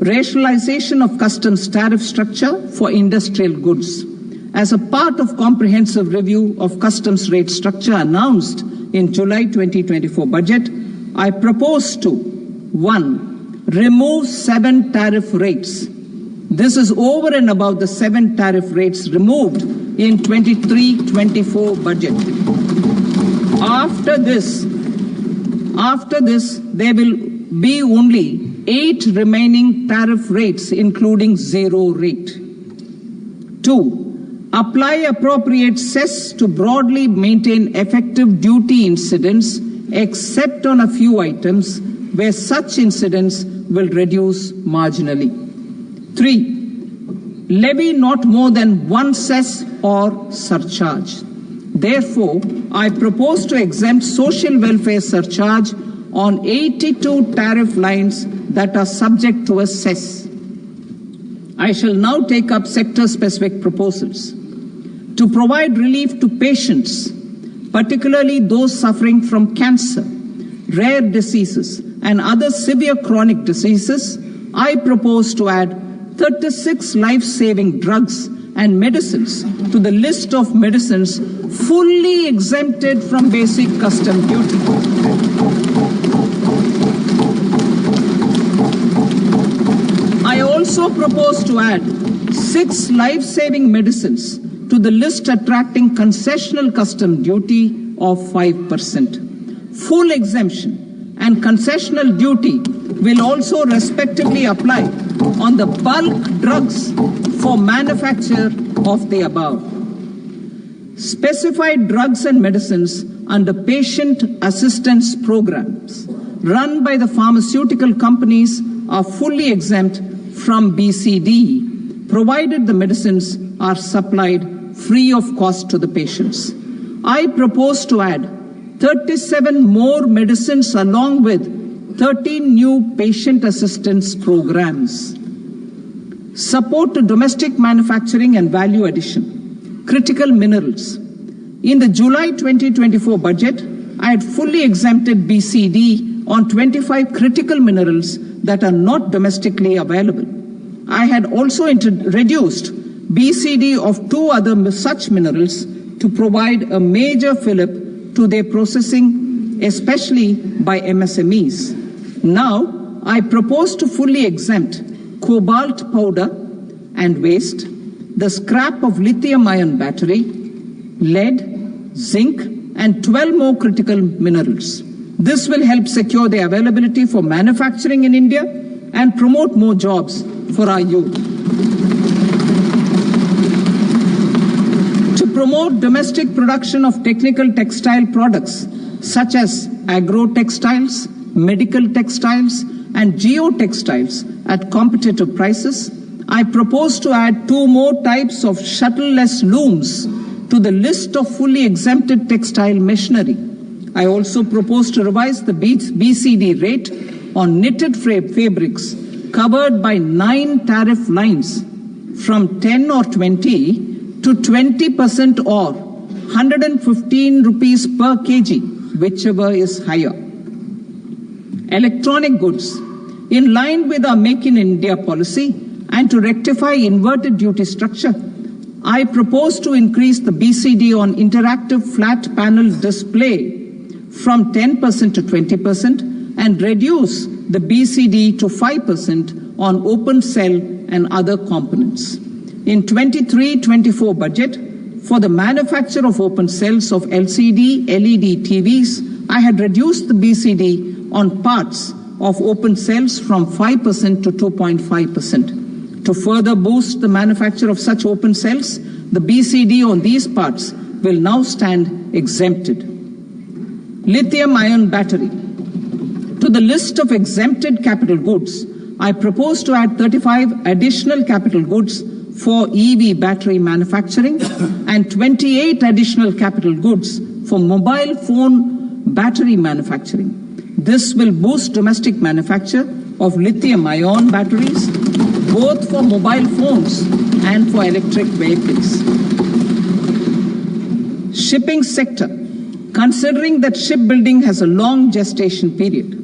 Rationalization of customs tariff structure for industrial goods. As a part of comprehensive review of customs rate structure announced in July 2024 budget, I propose to 1. Remove 7 tariff rates. This is over and above the 7 tariff rates removed in 23-24 budget. After this, there will be only 8 remaining tariff rates, including zero rate. 2. Apply appropriate cess to broadly maintain effective duty incidence, except on a few items where such incidents will reduce marginally. 3. Levy not more than one cess or surcharge. Therefore, I propose to exempt social welfare surcharge on 82 tariff lines that are subject to a cess. I shall now take up sector-specific proposals. To provide relief to patients, particularly those suffering from cancer, rare diseases, and other severe chronic diseases, I propose to add 36 life-saving drugs and medicines to the list of medicines fully exempted from basic custom duty. I also propose to add 6 life-saving medicines to the list attracting concessional custom duty of 5%. Full exemption and concessional duty will also respectively apply on the bulk drugs for manufacture of the above. Specified drugs and medicines under patient assistance programs run by the pharmaceutical companies are fully exempt from BCD, provided the medicines are supplied free of cost to the patients. I propose to add 37 more medicines along with 13 new patient assistance programs. Support to domestic manufacturing and value addition. Critical minerals. In the July 2024 budget, I had fully exempted BCD on 25 critical minerals that are not domestically available. I had also reduced BCD of 2 other such minerals to provide a major fillip to their processing, especially by MSMEs. Now, I propose to fully exempt cobalt powder and waste, the scrap of lithium-ion battery, lead, zinc, and 12 more critical minerals. This will help secure their availability for manufacturing in India and promote more jobs for our youth. To promote domestic production of technical textile products such as agro-textiles, medical textiles, and geotextiles at competitive prices, I propose to add 2 more types of shuttle-less looms to the list of fully exempted textile machinery. I also propose to revise the BCD rate on knitted fabrics covered by 9 tariff lines from 10 or 20 to 20% or 115 rupees per kg, whichever is higher. Electronic goods. In line with our Make in India policy and to rectify inverted duty structure, I propose to increase the BCD on interactive flat panel display from 10% to 20% and reduce the BCD to 5% on open cell and other components. In 23-24 budget, for the manufacture of open cells of LCD, LED TVs, I had reduced the BCD on parts of open cells from 5% to 2.5%. To further boost the manufacture of such open cells, the BCD on these parts will now stand exempted. Lithium-ion battery. To the list of exempted capital goods, I propose to add 35 additional capital goods for EV battery manufacturing and 28 additional capital goods for mobile phone battery manufacturing. This will boost domestic manufacture of lithium-ion batteries, both for mobile phones and for electric vehicles. Shipping sector. Considering that shipbuilding has a long gestation period,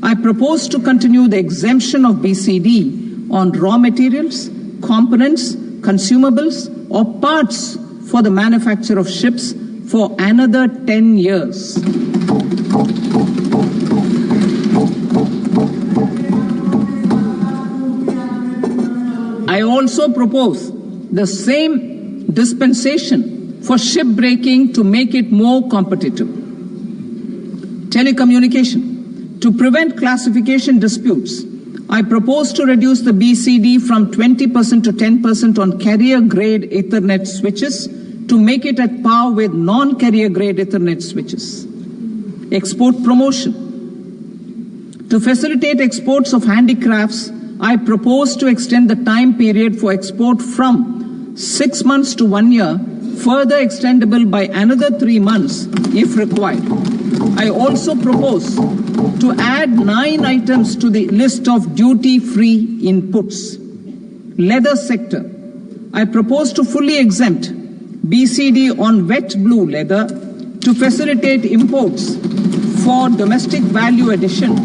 I propose to continue the exemption of BCD on raw materials, components, consumables, or parts for the manufacture of ships for another 10 years. I also propose the same dispensation for shipbreaking to make it more competitive. Telecommunication. To prevent classification disputes, I propose to reduce the BCD from 20% to 10% on carrier-grade Ethernet switches to make it at par with non-carrier-grade Ethernet switches. Export promotion. To facilitate exports of handicrafts, I propose to extend the time period for export from 6 months to 1 year, further extendable by another 3 months if required. I also propose to add 9 items to the list of duty-free inputs. Leather sector. I propose to fully exempt BCD on wet blue leather to facilitate imports for domestic value addition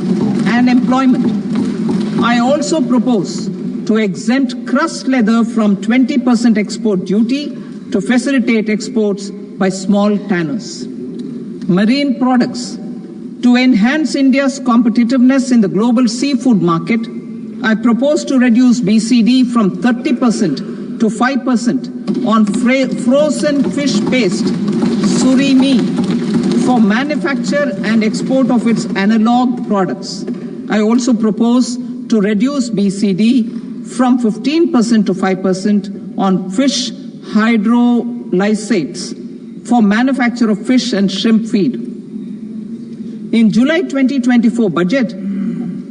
and employment. I also propose to exempt crust leather from 20% export duty to facilitate exports by small tanners. Marine products. To enhance India's competitiveness in the global seafood market, I propose to reduce BCD from 30% to 5% on frozen fish paste, surimi, for manufacture and export of its analog products. I also propose to reduce BCD from 15% to 5% on fish hydrolysates for manufacture of fish and shrimp feed. In July 2024 budget,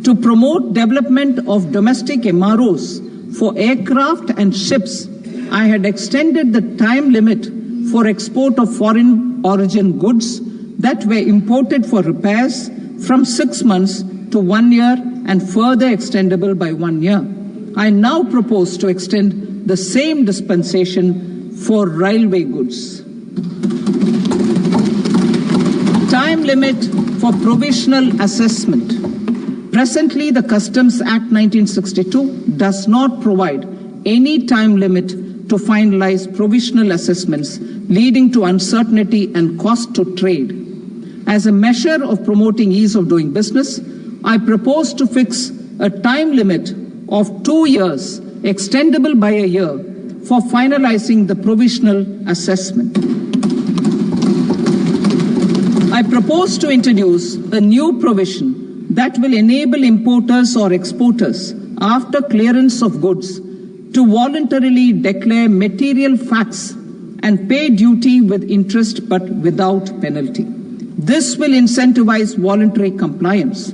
to promote development of domestic MROs for aircraft and ships, I had extended the time limit for export of foreign origin goods that were imported for repairs from 6 months to 1 year and further extendable by 1 year. I now propose to extend the same dispensation for railway goods. Time limit for provisional assessment. Presently, the Customs Act 1962 does not provide any time limit to finalize provisional assessments, leading to uncertainty and cost to trade. As a measure of promoting ease of doing business, I propose to fix a time limit of 2 years, extendable by a year, for finalizing the provisional assessment. I propose to introduce a new provision that will enable importers or exporters, after clearance of goods, to voluntarily declare material facts and pay duty with interest but without penalty. This will incentivize voluntary compliance.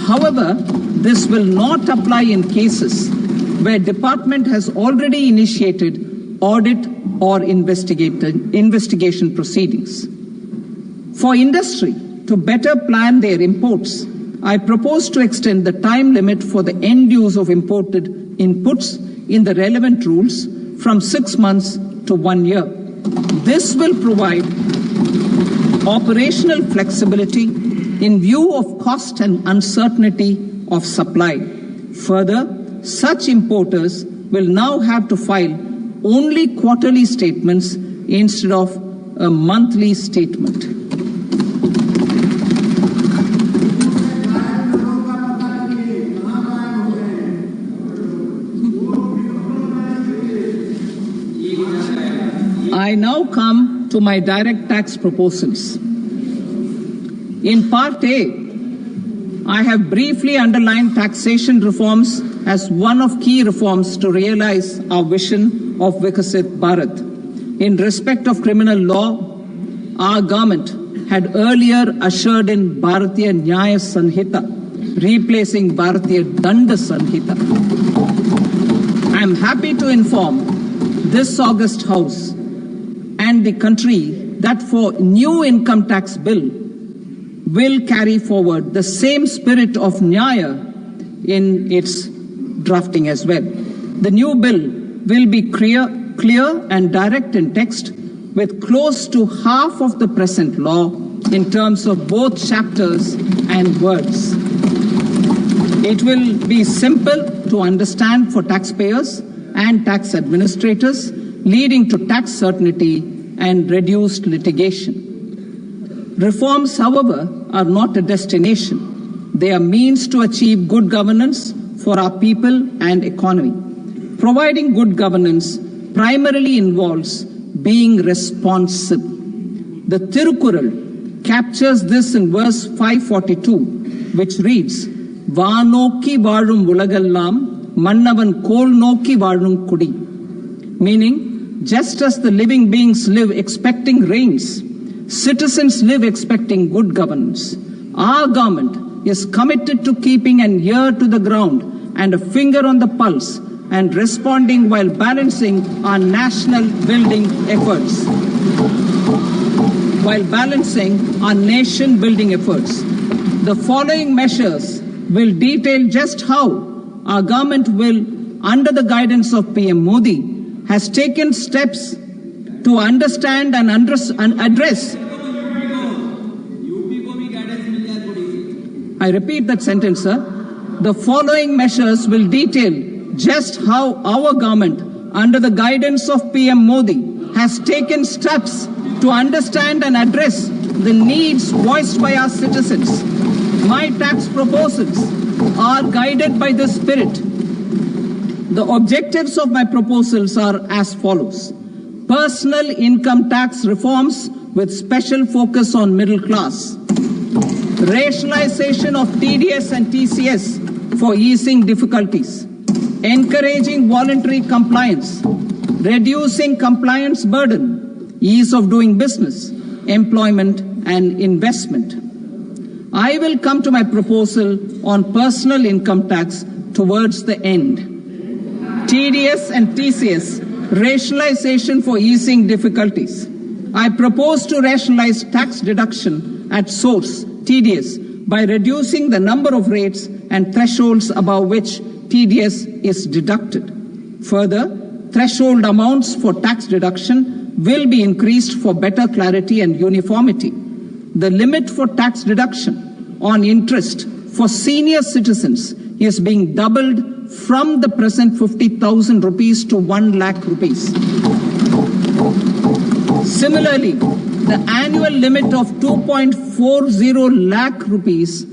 However, this will not apply in cases where department has already initiated audit or investigation proceedings. For industry to better plan their imports, I propose to extend the time limit for the end use of imported inputs in the relevant rules from 6 months to 1 year. This will provide operational flexibility in view of cost and uncertainty of supply. Further, such importers will now have to file only quarterly statements instead of a monthly statement. I now come to my direct tax proposals. In Part A, I have briefly underlined taxation reforms as one of key reforms to realize our vision of Vikasit Bharat. In respect of criminal law, our government had earlier ushered in Bharatiya Nyaya Sanhita, replacing Bharatiya Danda Sanhita. I am happy to inform this august House and the country that for new income tax bill will carry forward the same spirit of Nyaya in its drafting as well. The new bill will be clear and direct in text, with close to half of the present law in terms of both chapters and words. It will be simple to understand for taxpayers and tax administrators, leading to tax certainty and reduced litigation. Reforms, however, are not a destination. They are means to achieve good governance for our people and economy. Providing good governance primarily involves being responsive. The Tirukkural captures this in verse 542, which reads, Vaanokki vaazhum ulagallam mannavan kol nokki vaazhum kudi. Meaning, just as the living beings live expecting rains, citizens live expecting good governance. Our government is committed to keeping an ear to the ground and a finger on the pulse and responding while balancing our national building efforts. The following measures will detail just how our government will, under the guidance of PM Modi, has taken steps to understand and address. I repeat that sentence, sir. The following measures will detail just how our government, under the guidance of PM Modi, has taken steps to understand and address the needs voiced by our citizens. My tax proposals are guided by this spirit. The objectives of my proposals are as follows. Personal income tax reforms with special focus on middle class. Rationalization of TDS and TCS for easing difficulties. Encouraging voluntary compliance. Reducing compliance burden. Ease of doing business, employment and investment. I will come to my proposal on personal income tax towards the end. TDS and TCS, rationalization for easing difficulties. I propose to rationalize tax deduction at source, TDS, by reducing the number of rates and thresholds above which TDS is deducted. Further, threshold amounts for tax deduction will be increased for better clarity and uniformity. The limit for tax deduction on interest for senior citizens is being doubled from the present 50,000 rupees to 1 lakh rupees. Similarly, the annual limit of 2.40 lakh rupees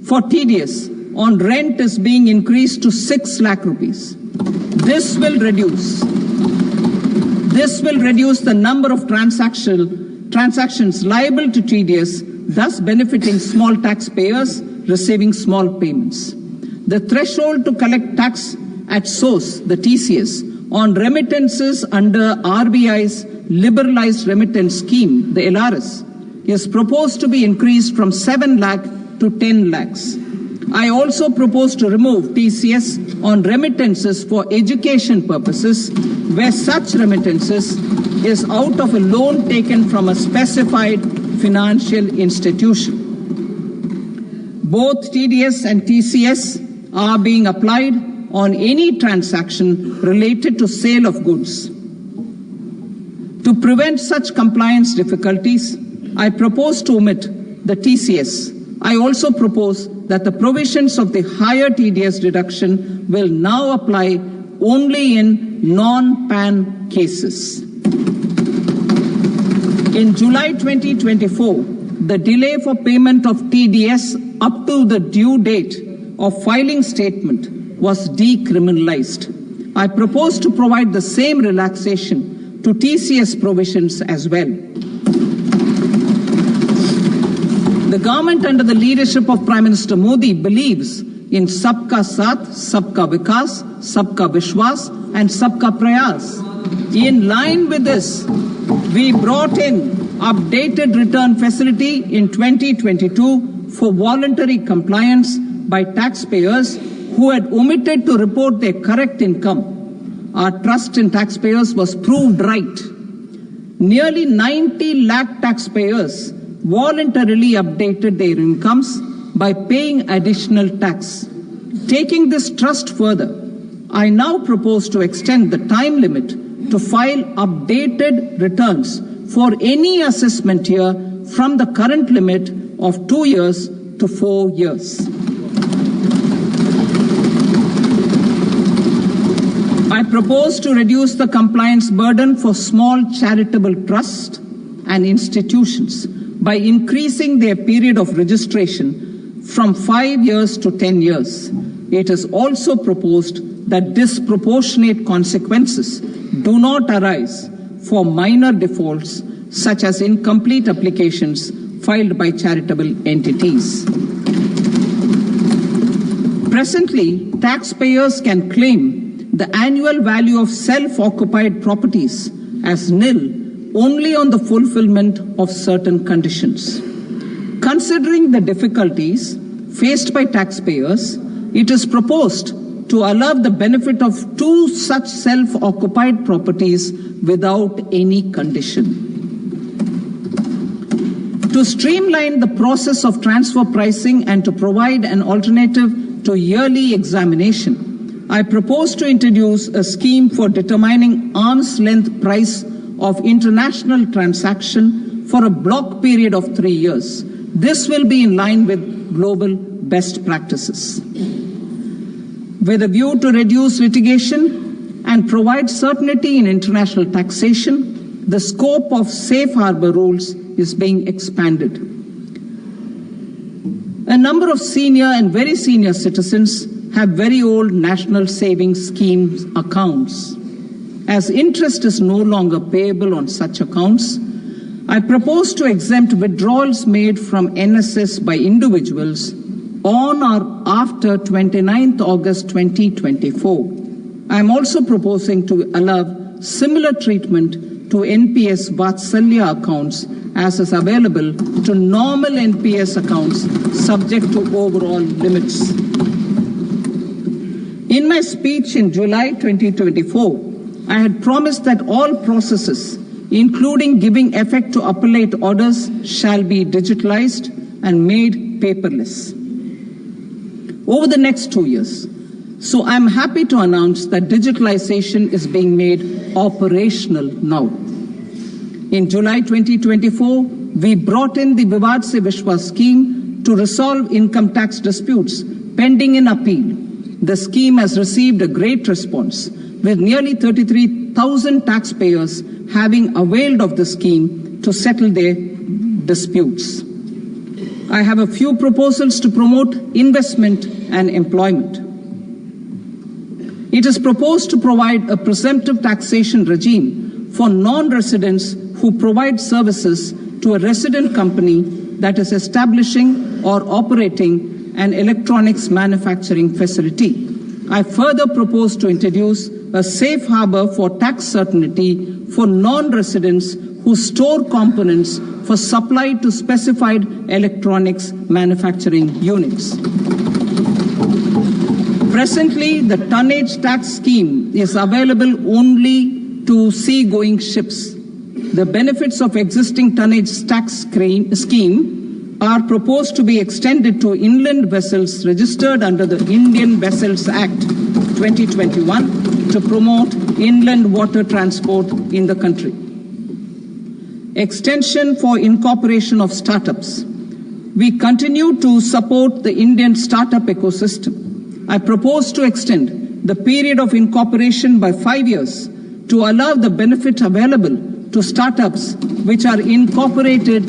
for TDS on rent is being increased to 6 lakh rupees. This will reduce the number of transactions liable to TDS, thus benefiting small taxpayers receiving small payments. The threshold to collect tax at source, the TCS, on remittances under RBI's liberalized remittance scheme, the LRS, is proposed to be increased from 7 lakh to 10 lakhs. I also propose to remove TCS on remittances for education purposes, where such remittances is out of a loan taken from a specified financial institution. Both TDS and TCS are being applied on any transaction related to sale of goods. To prevent such compliance difficulties, I propose to omit the TCS. I also propose that the provisions of the higher TDS deduction will now apply only in non-PAN cases. In July 2024, the delay for payment of TDS up to the due date of filing statement was decriminalized. I propose to provide the same relaxation to TCS provisions as well. The government under the leadership of Prime Minister Modi believes in Sabka Saath, Sabka Vikas, Sabka Vishwas and Sabka Prayas. In line with this, we brought in updated return facility in 2022 for voluntary compliance by taxpayers who had omitted to report their correct income. Our trust in taxpayers was proved right. Nearly 90 lakh taxpayers voluntarily updated their incomes by paying additional tax. Taking this trust further, I now propose to extend the time limit to file updated returns for any assessment year from the current limit of 2 years to 4 years. I propose to reduce the compliance burden for small charitable trusts and institutions by increasing their period of registration from 5 years to 10 years. It is also proposed that disproportionate consequences do not arise for minor defaults such as incomplete applications filed by charitable entities. Presently, taxpayers can claim the annual value of self-occupied properties as nil only on the fulfillment of certain conditions. Considering the difficulties faced by taxpayers, it is proposed to allow the benefit of 2 such self-occupied properties without any condition. To streamline the process of transfer pricing and to provide an alternative to yearly examination, I propose to introduce a scheme for determining arm's length price of international transaction for a block period of 3 years. This will be in line with global best practices. With a view to reduce litigation and provide certainty in international taxation, the scope of safe harbor rules is being expanded. A number of senior and very senior citizens have very old national savings schemes accounts. As interest is no longer payable on such accounts, I propose to exempt withdrawals made from NSS by individuals on or after 29th August 2024. I am also proposing to allow similar treatment to NPS Vatsalya accounts as is available to normal NPS accounts subject to overall limits. In my speech in July 2024, I had promised that all processes, including giving effect to appellate orders, shall be digitalized and made paperless over the next 2 years. So I'm happy to announce that digitalization is being made operational now. In July 2024, we brought in the Vivad Se Vishwas scheme to resolve income tax disputes pending in appeal. The scheme has received a great response, with nearly 33,000 taxpayers having availed of the scheme to settle their disputes. I have a few proposals to promote investment and employment. It is proposed to provide a presumptive taxation regime for non-residents who provide services to a resident company that is establishing or operating an electronics manufacturing facility. I further propose to introduce a safe harbor for tax certainty for non-residents who store components for supply to specified electronics manufacturing units. Presently, the tonnage tax scheme is available only to sea-going ships. The benefits of existing tonnage tax scheme are proposed to be extended to inland vessels registered under the Indian Vessels Act 2021 to promote inland water transport in the country. Extension for incorporation of startups. We continue to support the Indian startup ecosystem. I propose to extend the period of incorporation by 5 years to allow the benefit available to startups which are incorporated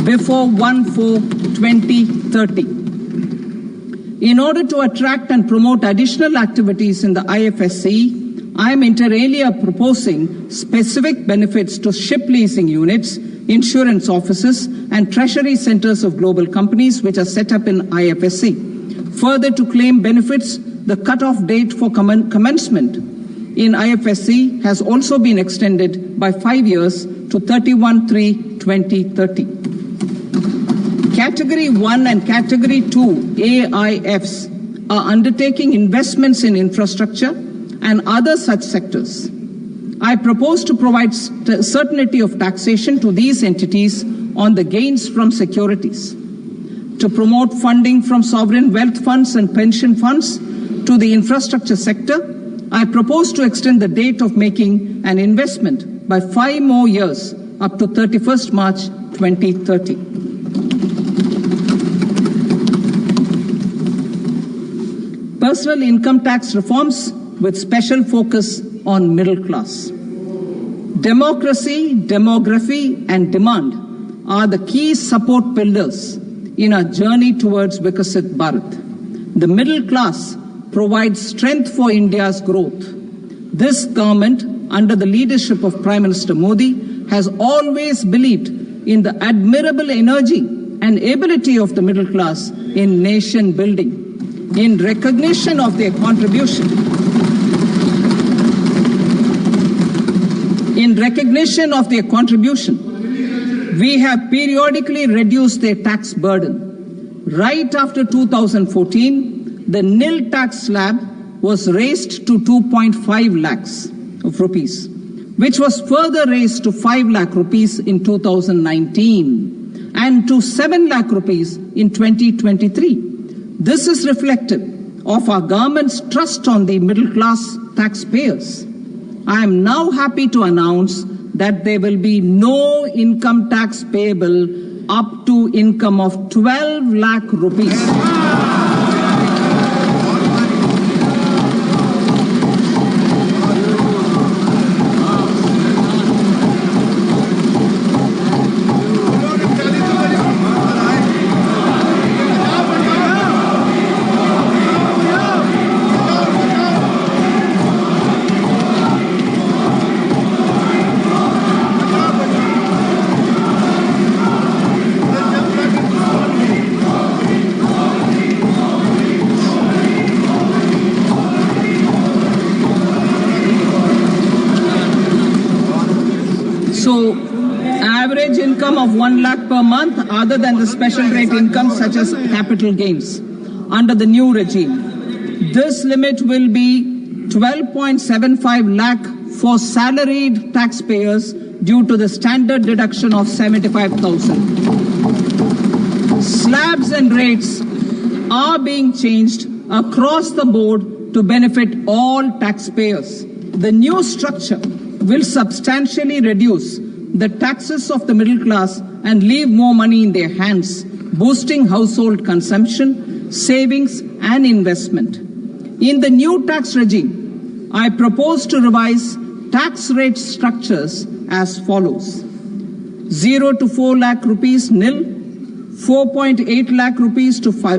before 1/4/2030. In order to attract and promote additional activities in the IFSC, I am inter alia proposing specific benefits to ship leasing units, insurance offices, and treasury centers of global companies which are set up in IFSC. Further, to claim benefits, the cutoff date for commencement in IFSC has also been extended by 5 years to 31/3/2030. Category 1 and Category 2 AIFs are undertaking investments in infrastructure and other such sectors. I propose to provide certainty of taxation to these entities on the gains from securities, to promote funding from sovereign wealth funds and pension funds to the infrastructure sector. I propose to extend the date of making an investment by 5 more years up to 31st March 2030. Personal income tax reforms with special focus on middle class. Democracy, demography, and demand are the key support pillars in our journey towards Viksit Bharat. The middle class provides strength for India's growth. This government, under the leadership of Prime Minister Modi, has always believed in the admirable energy and ability of the middle class in nation building. In recognition of their contribution, we have periodically reduced their tax burden. Right after 2014, the nil tax slab was raised to 2.5 lakhs of rupees, which was further raised to 5 lakh rupees in 2019 and to 7 lakh rupees in 2023. This is reflective of our government's trust on the middle class taxpayers. I am now happy to announce that there will be no income tax payable up to income of 12 lakh rupees. So, average income of 1 lakh per month other than the special rate income such as capital gains under the new regime. This limit will be 12.75 lakh for salaried taxpayers due to the standard deduction of 75,000. Slabs and rates are being changed across the board to benefit all taxpayers. The new structure will substantially reduce the taxes of the middle class and leave more money in their hands, boosting household consumption, savings and investment. In the new tax regime, I propose to revise tax rate structures as follows. 0 to 4 lakh rupees nil, 4.8 lakh rupees to 4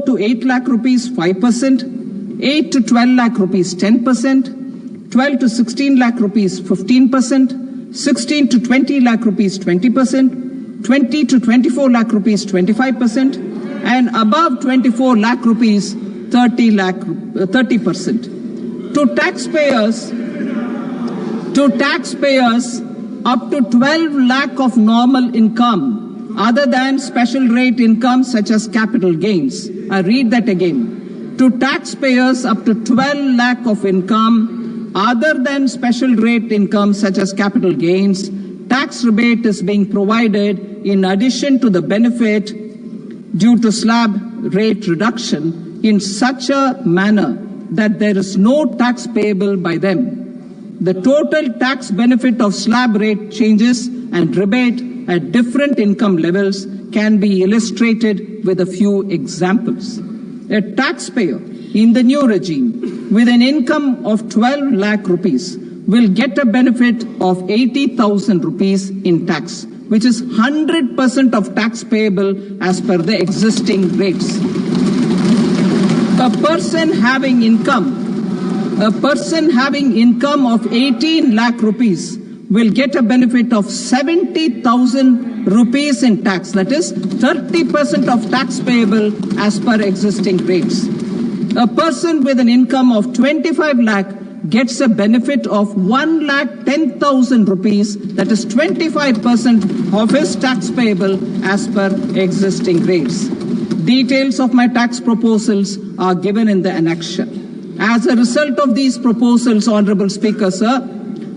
to 8 lakh rupees 5%, 8 to 12 lakh rupees 10%, 12 to 16 lakh rupees 15%, 16 to 20 lakh rupees 20%, 20 to 24 lakh rupees 25%, and above 24 lakh rupees 30%. To taxpayers up to 12 lakh of normal income other than special rate income such as capital gains. I read that again. To taxpayers up to 12 lakh of income other than special rate income such as capital gains, tax rebate is being provided in addition to the benefit due to slab rate reduction in such a manner that there is no tax payable by them. The total tax benefit of slab rate changes and rebate at different income levels can be illustrated with a few examples. A taxpayer in the new regime with an income of 12 lakh rupees will get a benefit of 80,000 rupees in tax, which is 100% of tax payable as per the existing rates. A person having income of 18 lakh rupees will get a benefit of 70,000 rupees in tax, that is 30% of tax payable as per existing rates. A person with an income of 25 lakh gets a benefit of 1,10,000 rupees, that is 25% of his tax payable as per existing rates. Details of my tax proposals are given in the annexure. As a result of these proposals, Honorable Speaker, sir,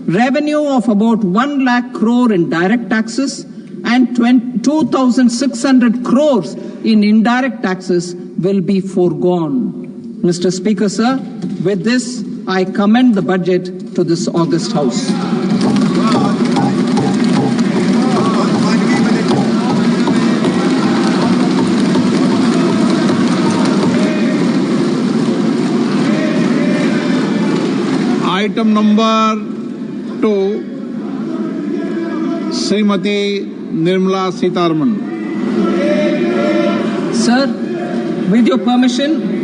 revenue of about 1 lakh crore in direct taxes and 2,600 crores in indirect taxes will be foregone. Mr. Speaker, sir, with this, I commend the budget to this august House. Item number 2, Srimati Nirmala Sitharaman. Sir, with your permission,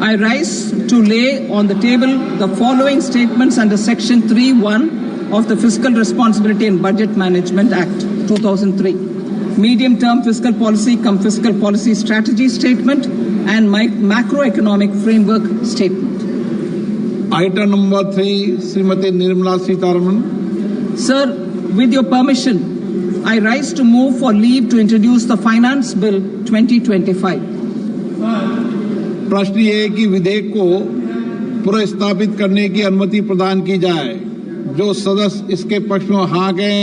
I rise to lay on the table the following statements under Section 3(1) of the Fiscal Responsibility and Budget Management Act 2003. medium-term fiscal policy cum fiscal policy strategy statement, and macroeconomic framework statement. Item number 3, Srimati Nirmala Sitharaman. Sir, with your permission, I rise to move for leave to introduce the Finance Bill 2025. प्रश्न ये है कि विधेयक को पुनर्स्थापित करने की अनुमति प्रदान की जाए। जो सदस्य इसके पक्ष में हाँ कहें